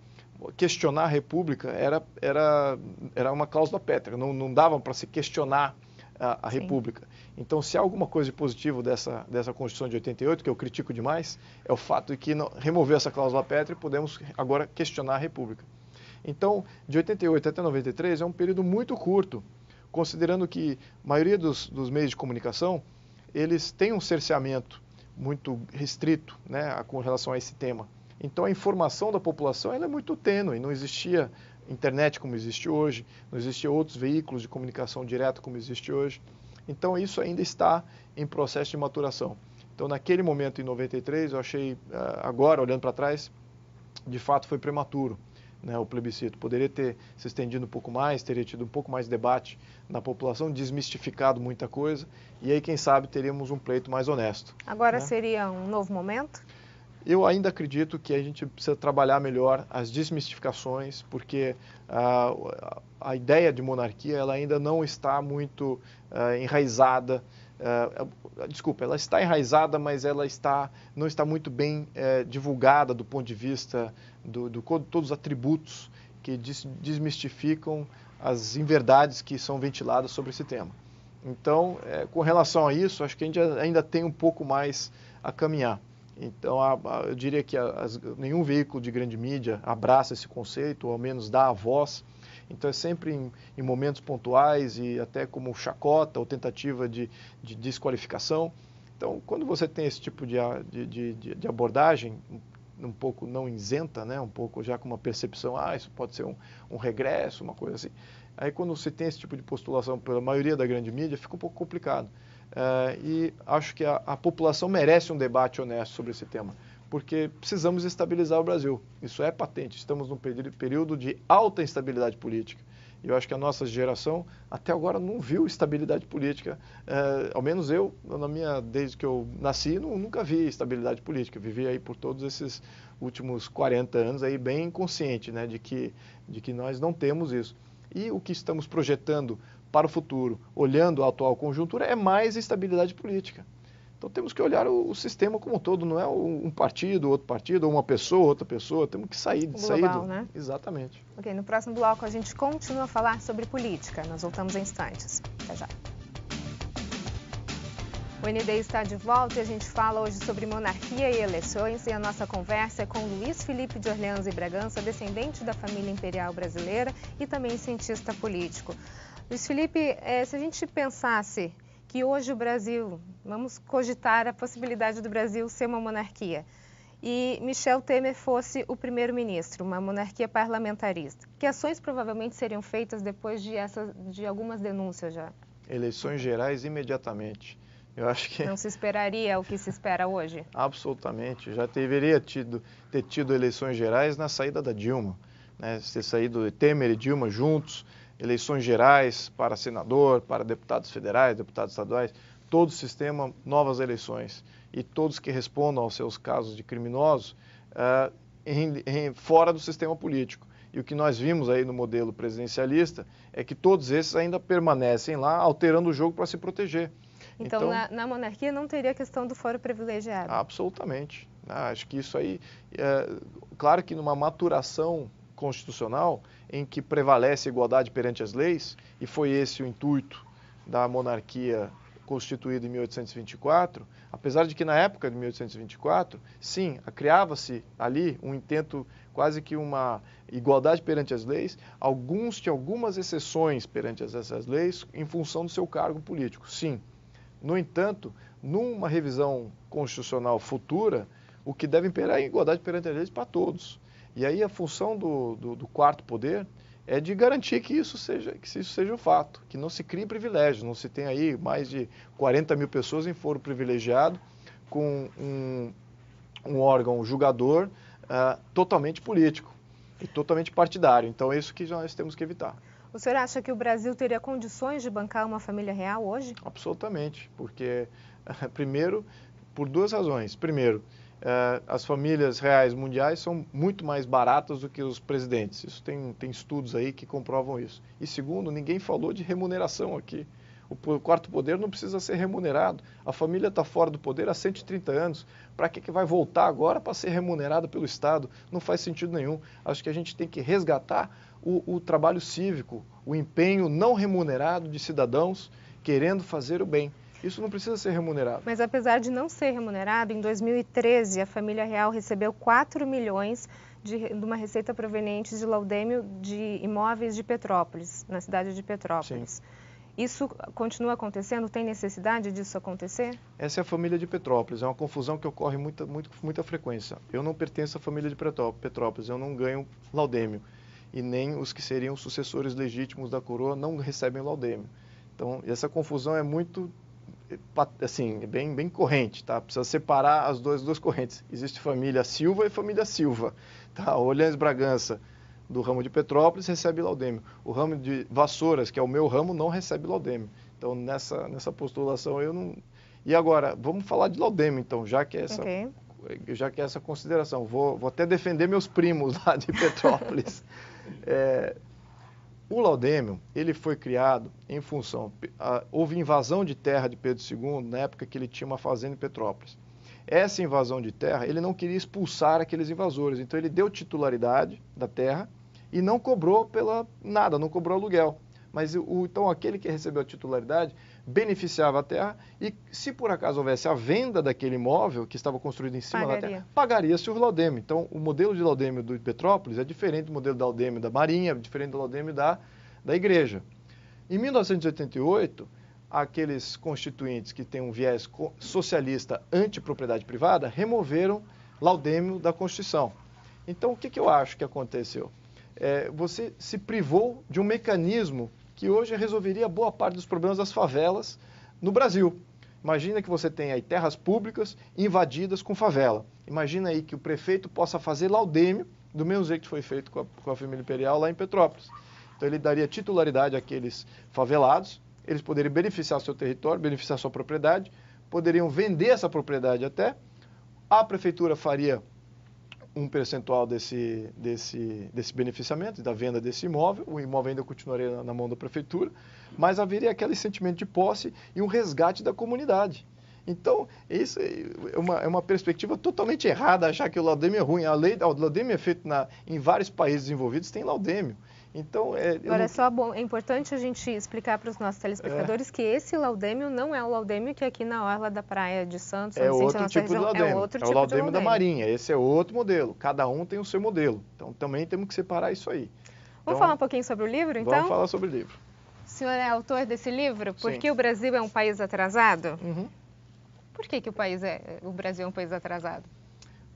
Speaker 5: questionar a República era uma cláusula pétrea, não dava para se questionar a República. Então, se há alguma coisa de positivo dessa Constituição de 88, que eu critico demais, é o fato de que remover essa cláusula pétrea e podemos agora questionar a República. Então, de 88 até 93 é um período muito curto, considerando que a maioria dos meios de comunicação, eles têm um cerceamento muito restrito, né, com relação a esse tema. Então, a informação da população ela é muito tênue, não existia internet como existe hoje, não existiam outros veículos de comunicação direta como existe hoje. Então, isso ainda está em processo de maturação. Então, naquele momento, em 93, eu achei, agora, olhando para trás, de fato foi prematuro, né, o plebiscito. Poderia ter se estendido um pouco mais, teria tido um pouco mais de debate na população, desmistificado muita coisa, e aí, quem sabe, teríamos um pleito mais honesto.
Speaker 4: Agora,
Speaker 5: né?
Speaker 4: Seria um novo momento?
Speaker 5: Eu ainda acredito que a gente precisa trabalhar melhor as desmistificações, porque a ideia de monarquia ela ainda não está muito enraizada. Desculpa, ela está enraizada, mas ela não está muito bem divulgada do ponto de vista de todos os atributos que desmistificam as inverdades que são ventiladas sobre esse tema. Então, com relação a isso, acho que a gente ainda tem um pouco mais a caminhar. Então, eu diria que nenhum veículo de grande mídia abraça esse conceito, ou ao menos dá a voz. Então, é sempre em momentos pontuais e até como chacota ou tentativa de desqualificação. Então, quando você tem esse tipo de abordagem, um pouco não isenta, né, um pouco já com uma percepção, isso pode ser um regresso, uma coisa assim. Aí, quando você tem esse tipo de postulação pela maioria da grande mídia, fica um pouco complicado. E acho que a população merece um debate honesto sobre esse tema, porque precisamos estabilizar o Brasil. Isso é patente. Estamos num período de alta instabilidade política. E eu acho que a nossa geração até agora não viu estabilidade política. Ao menos eu, desde que eu nasci, nunca vi estabilidade política. Vivi aí por todos esses últimos 40 anos aí bem consciente, né, de que nós não temos isso. E o que estamos projetando para o futuro, olhando a atual conjuntura, é mais estabilidade política. Então temos que olhar o sistema como um todo, não é um partido, outro partido, ou uma pessoa, outra pessoa, temos que sair
Speaker 4: global, né?
Speaker 5: Exatamente.
Speaker 4: Ok, no próximo bloco a gente continua a falar sobre política. Nós voltamos em instantes. Até já. O ND está de volta e a gente fala hoje sobre monarquia e eleições, e a nossa conversa é com Luiz Felipe de Orleans e Bragança, descendente da família imperial brasileira e também cientista político. Luiz Felipe, se a gente pensasse que hoje o Brasil, vamos cogitar a possibilidade do Brasil ser uma monarquia, e Michel Temer fosse o primeiro-ministro, uma monarquia parlamentarista, que ações provavelmente seriam feitas depois de algumas denúncias já?
Speaker 5: Eleições gerais imediatamente. Eu acho que...
Speaker 4: Não se esperaria o que se espera hoje?
Speaker 5: Absolutamente. Já deveria ter tido eleições gerais na saída da Dilma, né? Ter saído Temer e Dilma juntos, eleições gerais para senador, para deputados federais, deputados estaduais, todo o sistema, novas eleições. E todos que respondam aos seus casos de criminosos fora do sistema político. E o que nós vimos aí no modelo presidencialista é que todos esses ainda permanecem lá, alterando o jogo para se proteger.
Speaker 4: Então na monarquia não teria a questão do foro privilegiado?
Speaker 5: Absolutamente. Acho que isso aí, claro que numa maturação constitucional em que prevalece a igualdade perante as leis, e foi esse o intuito da monarquia constituída em 1824, apesar de que na época de 1824, sim, criava-se ali um intento, quase que uma igualdade perante as leis, alguns tinham algumas exceções perante essas leis em função do seu cargo político, sim. No entanto, numa revisão constitucional futura, o que deve imperar é a igualdade perante as leis para todos. E aí a função do quarto poder é de garantir que isso seja um fato, que não se crie privilégios, não se tem aí mais de 40 mil pessoas em foro privilegiado com um órgão julgador totalmente político e totalmente partidário. Então é isso que nós temos que evitar.
Speaker 4: O senhor acha que o Brasil teria condições de bancar uma família real hoje?
Speaker 5: Absolutamente, porque, primeiro, por duas razões. Primeiro, as famílias reais mundiais são muito mais baratas do que os presidentes. Isso tem estudos aí que comprovam isso. E segundo, ninguém falou de remuneração aqui. O quarto poder não precisa ser remunerado. A família está fora do poder há 130 anos. Para que vai voltar agora para ser remunerada pelo Estado? Não faz sentido nenhum. Acho que a gente tem que resgatar o trabalho cívico, o empenho não remunerado de cidadãos querendo fazer o bem. Isso não precisa ser remunerado.
Speaker 4: Mas apesar de não ser remunerado, em 2013 a família real recebeu 4 milhões de uma receita proveniente de laudêmio de imóveis de Petrópolis, na cidade de Petrópolis. Sim. Isso continua acontecendo? Tem necessidade disso acontecer?
Speaker 5: Essa é a família de Petrópolis, é uma confusão que ocorre com muita frequência. Eu não pertenço à família de Petrópolis, eu não ganho laudêmio. E nem os que seriam sucessores legítimos da coroa não recebem laudêmio. Então, essa confusão é muito, assim, bem corrente, tá? Precisa separar as duas correntes. Existe família Silva e família Silva. Tá? Orleans Bragança, do ramo de Petrópolis, recebe laudêmio. O ramo de Vassouras, que é o meu ramo, não recebe laudêmio. Então, nessa postulação, eu não... E agora, vamos falar de laudêmio, então, já que é essa consideração. Vou até defender meus primos lá de Petrópolis. O laudêmio, ele foi criado em função... houve invasão de terra de Pedro II, na época que ele tinha uma fazenda em Petrópolis. Essa invasão de terra, ele não queria expulsar aqueles invasores, então ele deu titularidade da terra e não cobrou nada, não cobrou aluguel. Mas então aquele que recebeu a titularidade beneficiava a terra e se por acaso houvesse a venda daquele imóvel que estava construído em cima da terra, pagaria-se o laudêmio. Então o modelo de laudêmio do Petrópolis é diferente do modelo de laudêmio da Marinha, diferente do laudêmio da Igreja. Em 1988, aqueles constituintes que têm um viés socialista anti-propriedade privada removeram laudêmio da Constituição. Então, o que eu acho que aconteceu? Você se privou de um mecanismo que hoje resolveria boa parte dos problemas das favelas no Brasil. Imagina que você tem aí terras públicas invadidas com favela. Imagina aí que o prefeito possa fazer laudêmio, do mesmo jeito que foi feito com a família imperial lá em Petrópolis. Então, ele daria titularidade àqueles favelados, eles poderiam beneficiar seu território, beneficiar sua propriedade, poderiam vender essa propriedade até, a prefeitura faria um percentual desse beneficiamento, da venda desse imóvel, o imóvel ainda continuaria na mão da prefeitura, mas haveria aquele sentimento de posse e um resgate da comunidade. Então, isso é uma perspectiva totalmente errada, achar que o laudêmio é ruim. O laudêmio é feito em vários países desenvolvidos, tem laudêmio. Então,
Speaker 4: agora é importante a gente explicar para os nossos telespectadores que esse laudêmio não é o laudêmio que aqui na orla da praia de Santos,
Speaker 5: é outro tipo de laudêmio.
Speaker 4: É outro tipo
Speaker 5: o laudêmio da Marinha, esse é outro modelo. Cada um tem o seu modelo. Então, também temos que separar isso aí.
Speaker 4: Vamos falar um pouquinho sobre o livro, então?
Speaker 5: Vamos falar sobre o livro.
Speaker 4: O senhor é autor desse livro? Por
Speaker 5: Sim.
Speaker 4: que o Brasil é um país atrasado?
Speaker 5: Uhum.
Speaker 4: Por que o Brasil é um país atrasado?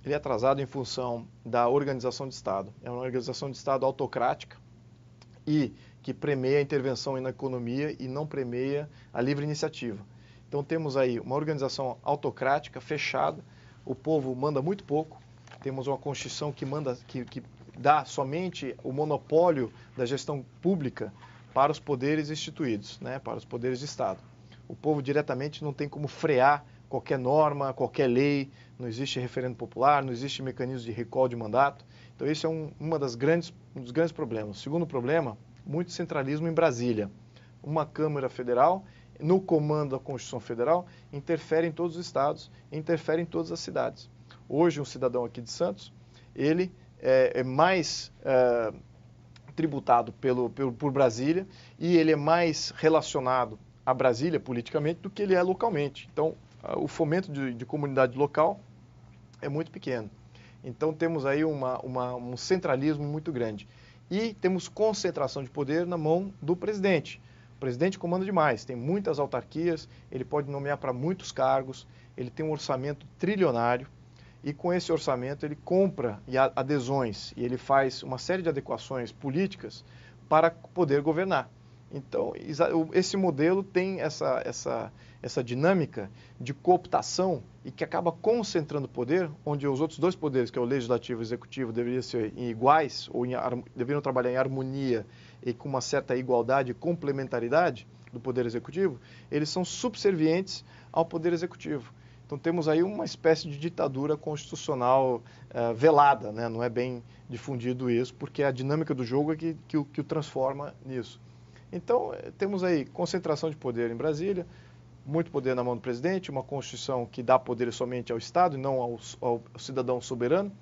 Speaker 5: Ele é atrasado em função da organização de Estado. É uma organização de Estado autocrática, e que premia a intervenção na economia e não premia a livre iniciativa. Então temos aí uma organização autocrática, fechada, o povo manda muito pouco, temos uma Constituição que dá somente o monopólio da gestão pública para os poderes instituídos, né, para os poderes de Estado. O povo diretamente não tem como frear qualquer norma, qualquer lei, não existe referendo popular, não existe mecanismo de recall de mandato. Então, esse é um dos grandes problemas. O segundo problema, muito centralismo em Brasília. Uma Câmara Federal, no comando da Constituição Federal, interfere em todos os estados, interfere em todas as cidades. Hoje, um cidadão aqui de Santos, ele é mais tributado por Brasília e ele é mais relacionado a Brasília politicamente do que ele é localmente. Então, o fomento de comunidade local é muito pequeno. Então, temos aí um centralismo muito grande. E temos concentração de poder na mão do presidente. O presidente comanda demais, tem muitas autarquias, ele pode nomear para muitos cargos, ele tem um orçamento trilionário e com esse orçamento ele compra adesões e ele faz uma série de adequações políticas para poder governar. Então, esse modelo tem essa dinâmica de cooptação e que acaba concentrando poder, onde os outros dois poderes, que é o legislativo e o executivo, deveriam ser iguais ou deveriam trabalhar em harmonia e com uma certa igualdade e complementaridade do poder executivo, eles são subservientes ao poder executivo. Então temos aí uma espécie de ditadura constitucional velada, né? Não é bem difundido isso, porque a dinâmica do jogo é que o transforma nisso. Então temos aí concentração de poder em Brasília, muito poder na mão do presidente, uma Constituição que dá poder somente ao Estado e não ao cidadão soberano,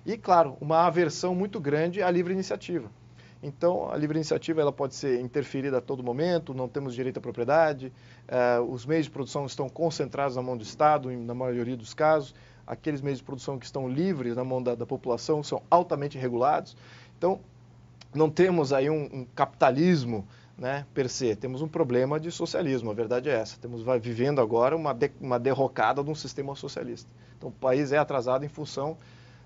Speaker 5: e, claro, uma aversão muito grande à livre iniciativa. Então, a livre iniciativa ela pode ser interferida a todo momento, não temos direito à propriedade, os meios de produção estão concentrados na mão do Estado, na maioria dos casos, aqueles meios de produção que estão livres na mão da população são altamente regulados. Então, não temos aí um capitalismo, né, per se, temos um problema de socialismo, a verdade é essa. Estamos vivendo agora uma derrocada de um sistema socialista. Então, o país é atrasado em função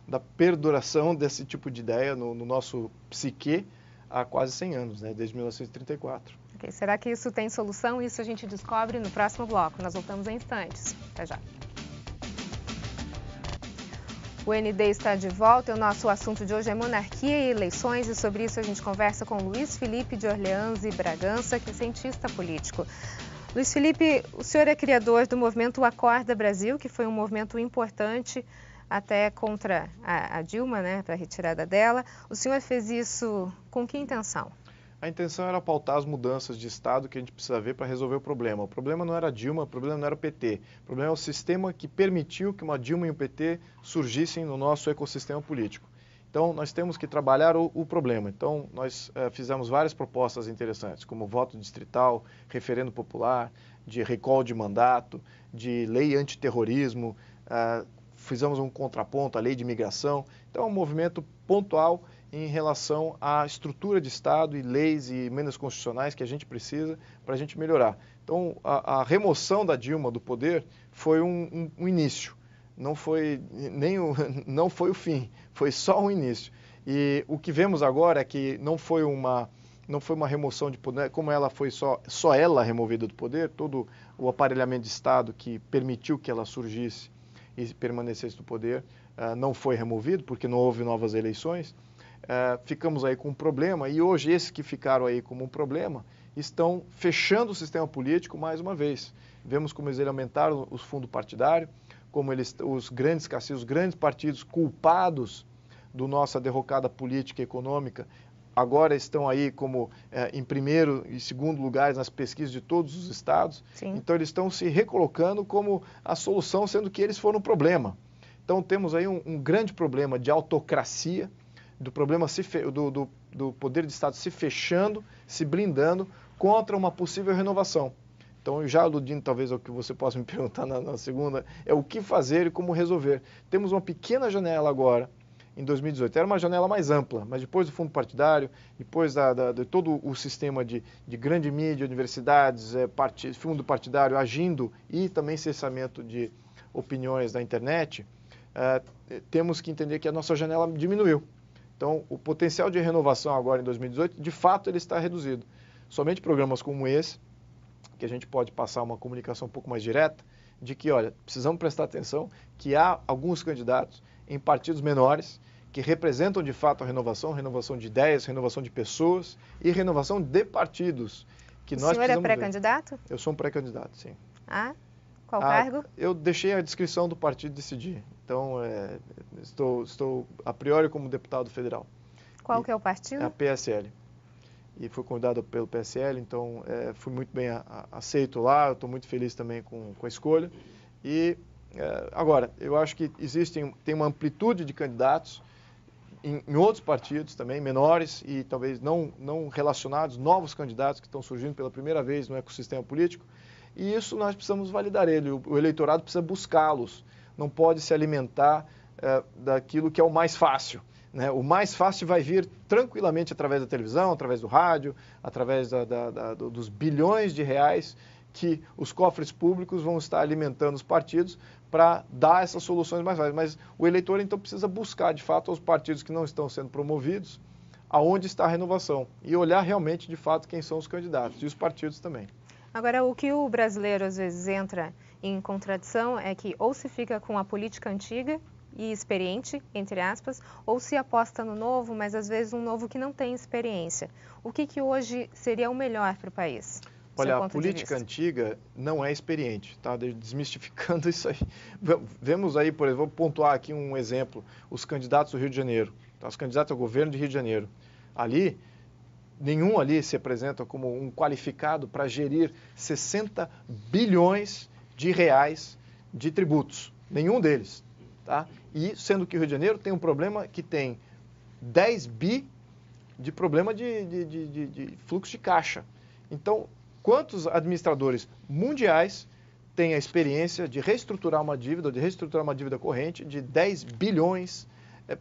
Speaker 5: da perduração desse tipo de ideia no nosso psique há quase 100 anos, né, desde 1934.
Speaker 4: Okay, será que isso tem solução? Isso a gente descobre no próximo bloco. Nós voltamos em instantes. Até já. O ND está de volta e o nosso assunto de hoje é monarquia e eleições, e sobre isso a gente conversa com Luiz Felipe de Orleans e Bragança, que é cientista político. Luiz Felipe, o senhor é criador do movimento Acorda Brasil, que foi um movimento importante até contra a Dilma, né, para a retirada dela. O senhor fez isso com que intenção?
Speaker 5: A intenção era pautar as mudanças de Estado que a gente precisa ver para resolver o problema. O problema não era a Dilma, o problema não era o PT. O problema é o sistema que permitiu que uma Dilma e um PT surgissem no nosso ecossistema político. Então, nós temos que trabalhar o problema. Então, nós fizemos várias propostas interessantes, como voto distrital, referendo popular, de recall de mandato, de lei antiterrorismo, fizemos um contraponto à lei de imigração. Então, é um movimento pontual em relação à estrutura de Estado e leis e emendas constitucionais que a gente precisa para a gente melhorar. Então, a remoção da Dilma do poder foi um início, não foi o fim, foi só um início. E o que vemos agora é que não foi uma remoção de poder, como ela foi só ela removida do poder, todo o aparelhamento de Estado que permitiu que ela surgisse e permanecesse no poder não foi removido, porque não houve novas eleições. Ficamos aí com um problema, e hoje esses que ficaram aí como um problema estão fechando o sistema político mais uma vez. Vemos como eles aumentaram os fundos partidários, como os grandes caciques, os grandes partidos culpados da nossa derrocada política e econômica, agora estão aí como em primeiro e segundo lugares nas pesquisas de todos os estados. Sim. Então eles estão se recolocando como a solução, sendo que eles foram o problema. Então temos aí um grande problema de autocracia, do problema do poder de Estado se fechando, se blindando contra uma possível renovação. Então, já aludindo talvez ao que você possa me perguntar na segunda, é o que fazer e como resolver. Temos uma pequena janela agora, em 2018. Era uma janela mais ampla, mas depois do fundo partidário, depois de todo o sistema de grande mídia, universidades, fundo partidário agindo e também cessamento de opiniões na internet, temos que entender que a nossa janela diminuiu. Então, o potencial de renovação agora em 2018, de fato, ele está reduzido. Somente programas como esse, que a gente pode passar uma comunicação um pouco mais direta, de que, olha, precisamos prestar atenção que há alguns candidatos em partidos menores que representam de fato a renovação de ideias, renovação de pessoas e renovação de partidos. Que
Speaker 4: o senhor é pré-candidato?
Speaker 5: Eu sou um pré-candidato, sim.
Speaker 4: Ah, qual cargo?
Speaker 5: Eu deixei a descrição do partido decidir. Então, estou a priori como deputado federal.
Speaker 4: Qual que é o partido?
Speaker 5: É a PSL. E fui convidado pelo PSL, então fui muito bem aceito lá, estou muito feliz também com a escolha. E agora, eu acho que tem uma amplitude de candidatos em outros partidos também, menores e talvez não relacionados, novos candidatos que estão surgindo pela primeira vez no ecossistema político. E isso nós precisamos validar ele, o eleitorado precisa buscá-los, não pode se alimentar daquilo que é o mais fácil. Né? O mais fácil vai vir tranquilamente através da televisão, através do rádio, através dos bilhões de reais que os cofres públicos vão estar alimentando os partidos para dar essas soluções mais fáceis. Mas o eleitor, então, precisa buscar, de fato, os partidos que não estão sendo promovidos, aonde está a renovação, e olhar realmente, de fato, quem são os candidatos, e os partidos também.
Speaker 4: Agora, o que o brasileiro, às vezes, entra em contradição é que ou se fica com a política antiga e experiente, entre aspas, ou se aposta no novo, mas às vezes um novo que não tem experiência. O que hoje seria o melhor para o país?
Speaker 5: Olha,
Speaker 4: ponto
Speaker 5: a política antiga não é experiente, tá? Desmistificando isso aí. Vemos aí, por exemplo, vou pontuar aqui um exemplo, os candidatos do Rio de Janeiro, tá? Os candidatos ao governo de Rio de Janeiro. Ali, nenhum ali se apresenta como um qualificado para gerir 60 bilhões de reais de tributos. Nenhum deles, tá? E sendo que o Rio de Janeiro tem um problema que tem 10 bi de problema de fluxo de caixa. Então, quantos administradores mundiais têm a experiência de reestruturar uma dívida, de reestruturar uma dívida corrente de 10 bilhões?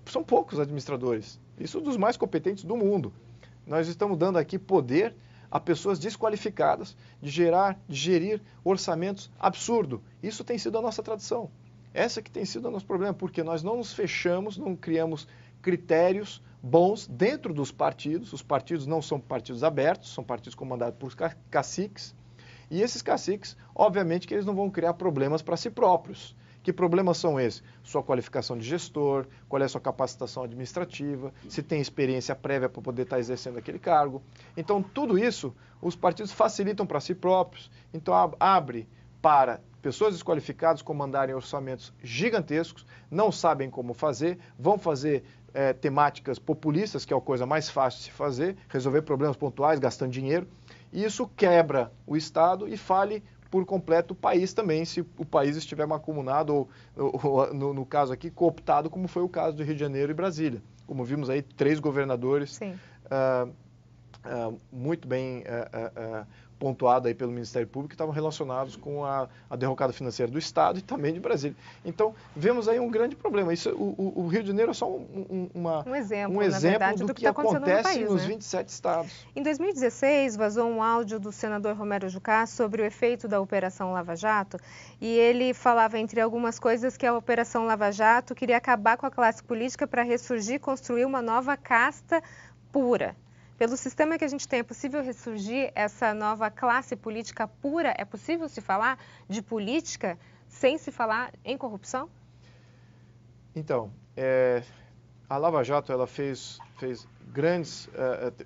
Speaker 5: São poucos administradores. Isso dos mais competentes do mundo. Nós estamos dando aqui poder a pessoas desqualificadas de gerir orçamentos absurdos. Isso tem sido a nossa tradição. Essa que tem sido o nosso problema, porque nós não nos fechamos, não criamos critérios bons dentro dos partidos. Os partidos não são partidos abertos, são partidos comandados por caciques. E esses caciques, obviamente, que eles não vão criar problemas para si próprios. Que problemas são esses? Sua qualificação de gestor, qual é a sua capacitação administrativa, se tem experiência prévia para poder estar exercendo aquele cargo. Então, tudo isso, os partidos facilitam para si próprios. Então, abre para pessoas desqualificadas comandarem orçamentos gigantescos, não sabem como fazer, vão fazer temáticas populistas, que é a coisa mais fácil de se fazer, resolver problemas pontuais, gastando dinheiro. E isso quebra o Estado e fale por completo o país também, se o país estiver mancomunado ou no caso aqui, cooptado, como foi o caso do Rio de Janeiro e Brasília. Como vimos aí, 3 governadores muito bem pontuado aí pelo Ministério Público, que estavam relacionados com a derrocada financeira do Estado e também de Brasília. Então, vemos aí um grande problema. Isso, o Rio de Janeiro é só um exemplo
Speaker 4: na verdade, do que
Speaker 5: acontece
Speaker 4: país,
Speaker 5: nos
Speaker 4: né?
Speaker 5: 27 estados.
Speaker 4: Em 2016, vazou um áudio do senador Romero Jucá sobre o efeito da Operação Lava Jato, e ele falava, entre algumas coisas, que a Operação Lava Jato queria acabar com a classe política para ressurgir e construir uma nova casta pura. Pelo sistema que a gente tem, é possível ressurgir essa nova classe política pura? É possível se falar de política sem se falar em corrupção?
Speaker 5: Então, a Lava Jato ela fez grandes...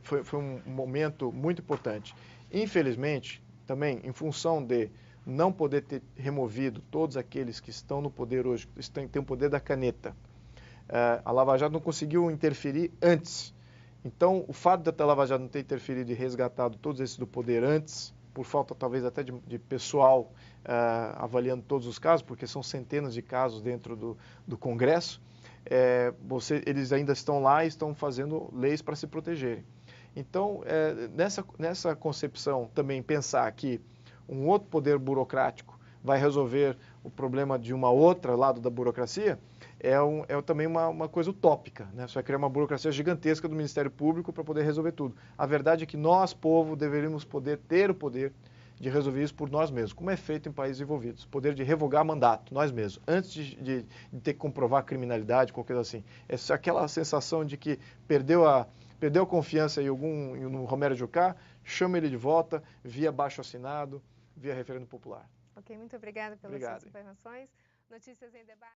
Speaker 5: foi um momento muito importante. Infelizmente, também, em função de não poder ter removido todos aqueles que estão no poder hoje, têm o poder da caneta, a Lava Jato não conseguiu interferir antes. Então, o fato da Lava Jato não ter interferido e resgatado todos esses do poder antes, por falta talvez até de pessoal avaliando todos os casos, porque são centenas de casos dentro do Congresso, eles ainda estão lá e estão fazendo leis para se protegerem. Então, nessa concepção, também pensar que um outro poder burocrático vai resolver o problema de uma outra lado da burocracia, é também uma coisa utópica, né? Você vai criar uma burocracia gigantesca do Ministério Público para poder resolver tudo. A verdade é que nós, povo, deveríamos ter o poder de resolver isso por nós mesmos, como é feito em países envolvidos. Poder de revogar mandato, nós mesmos, antes de ter que comprovar criminalidade, qualquer coisa assim. É aquela sensação de que perdeu a confiança no Romero Jucá, chama ele de volta via abaixo-assinado, via referendo popular.
Speaker 4: Ok, muito obrigada pelas suas informações. Notícias em Debate.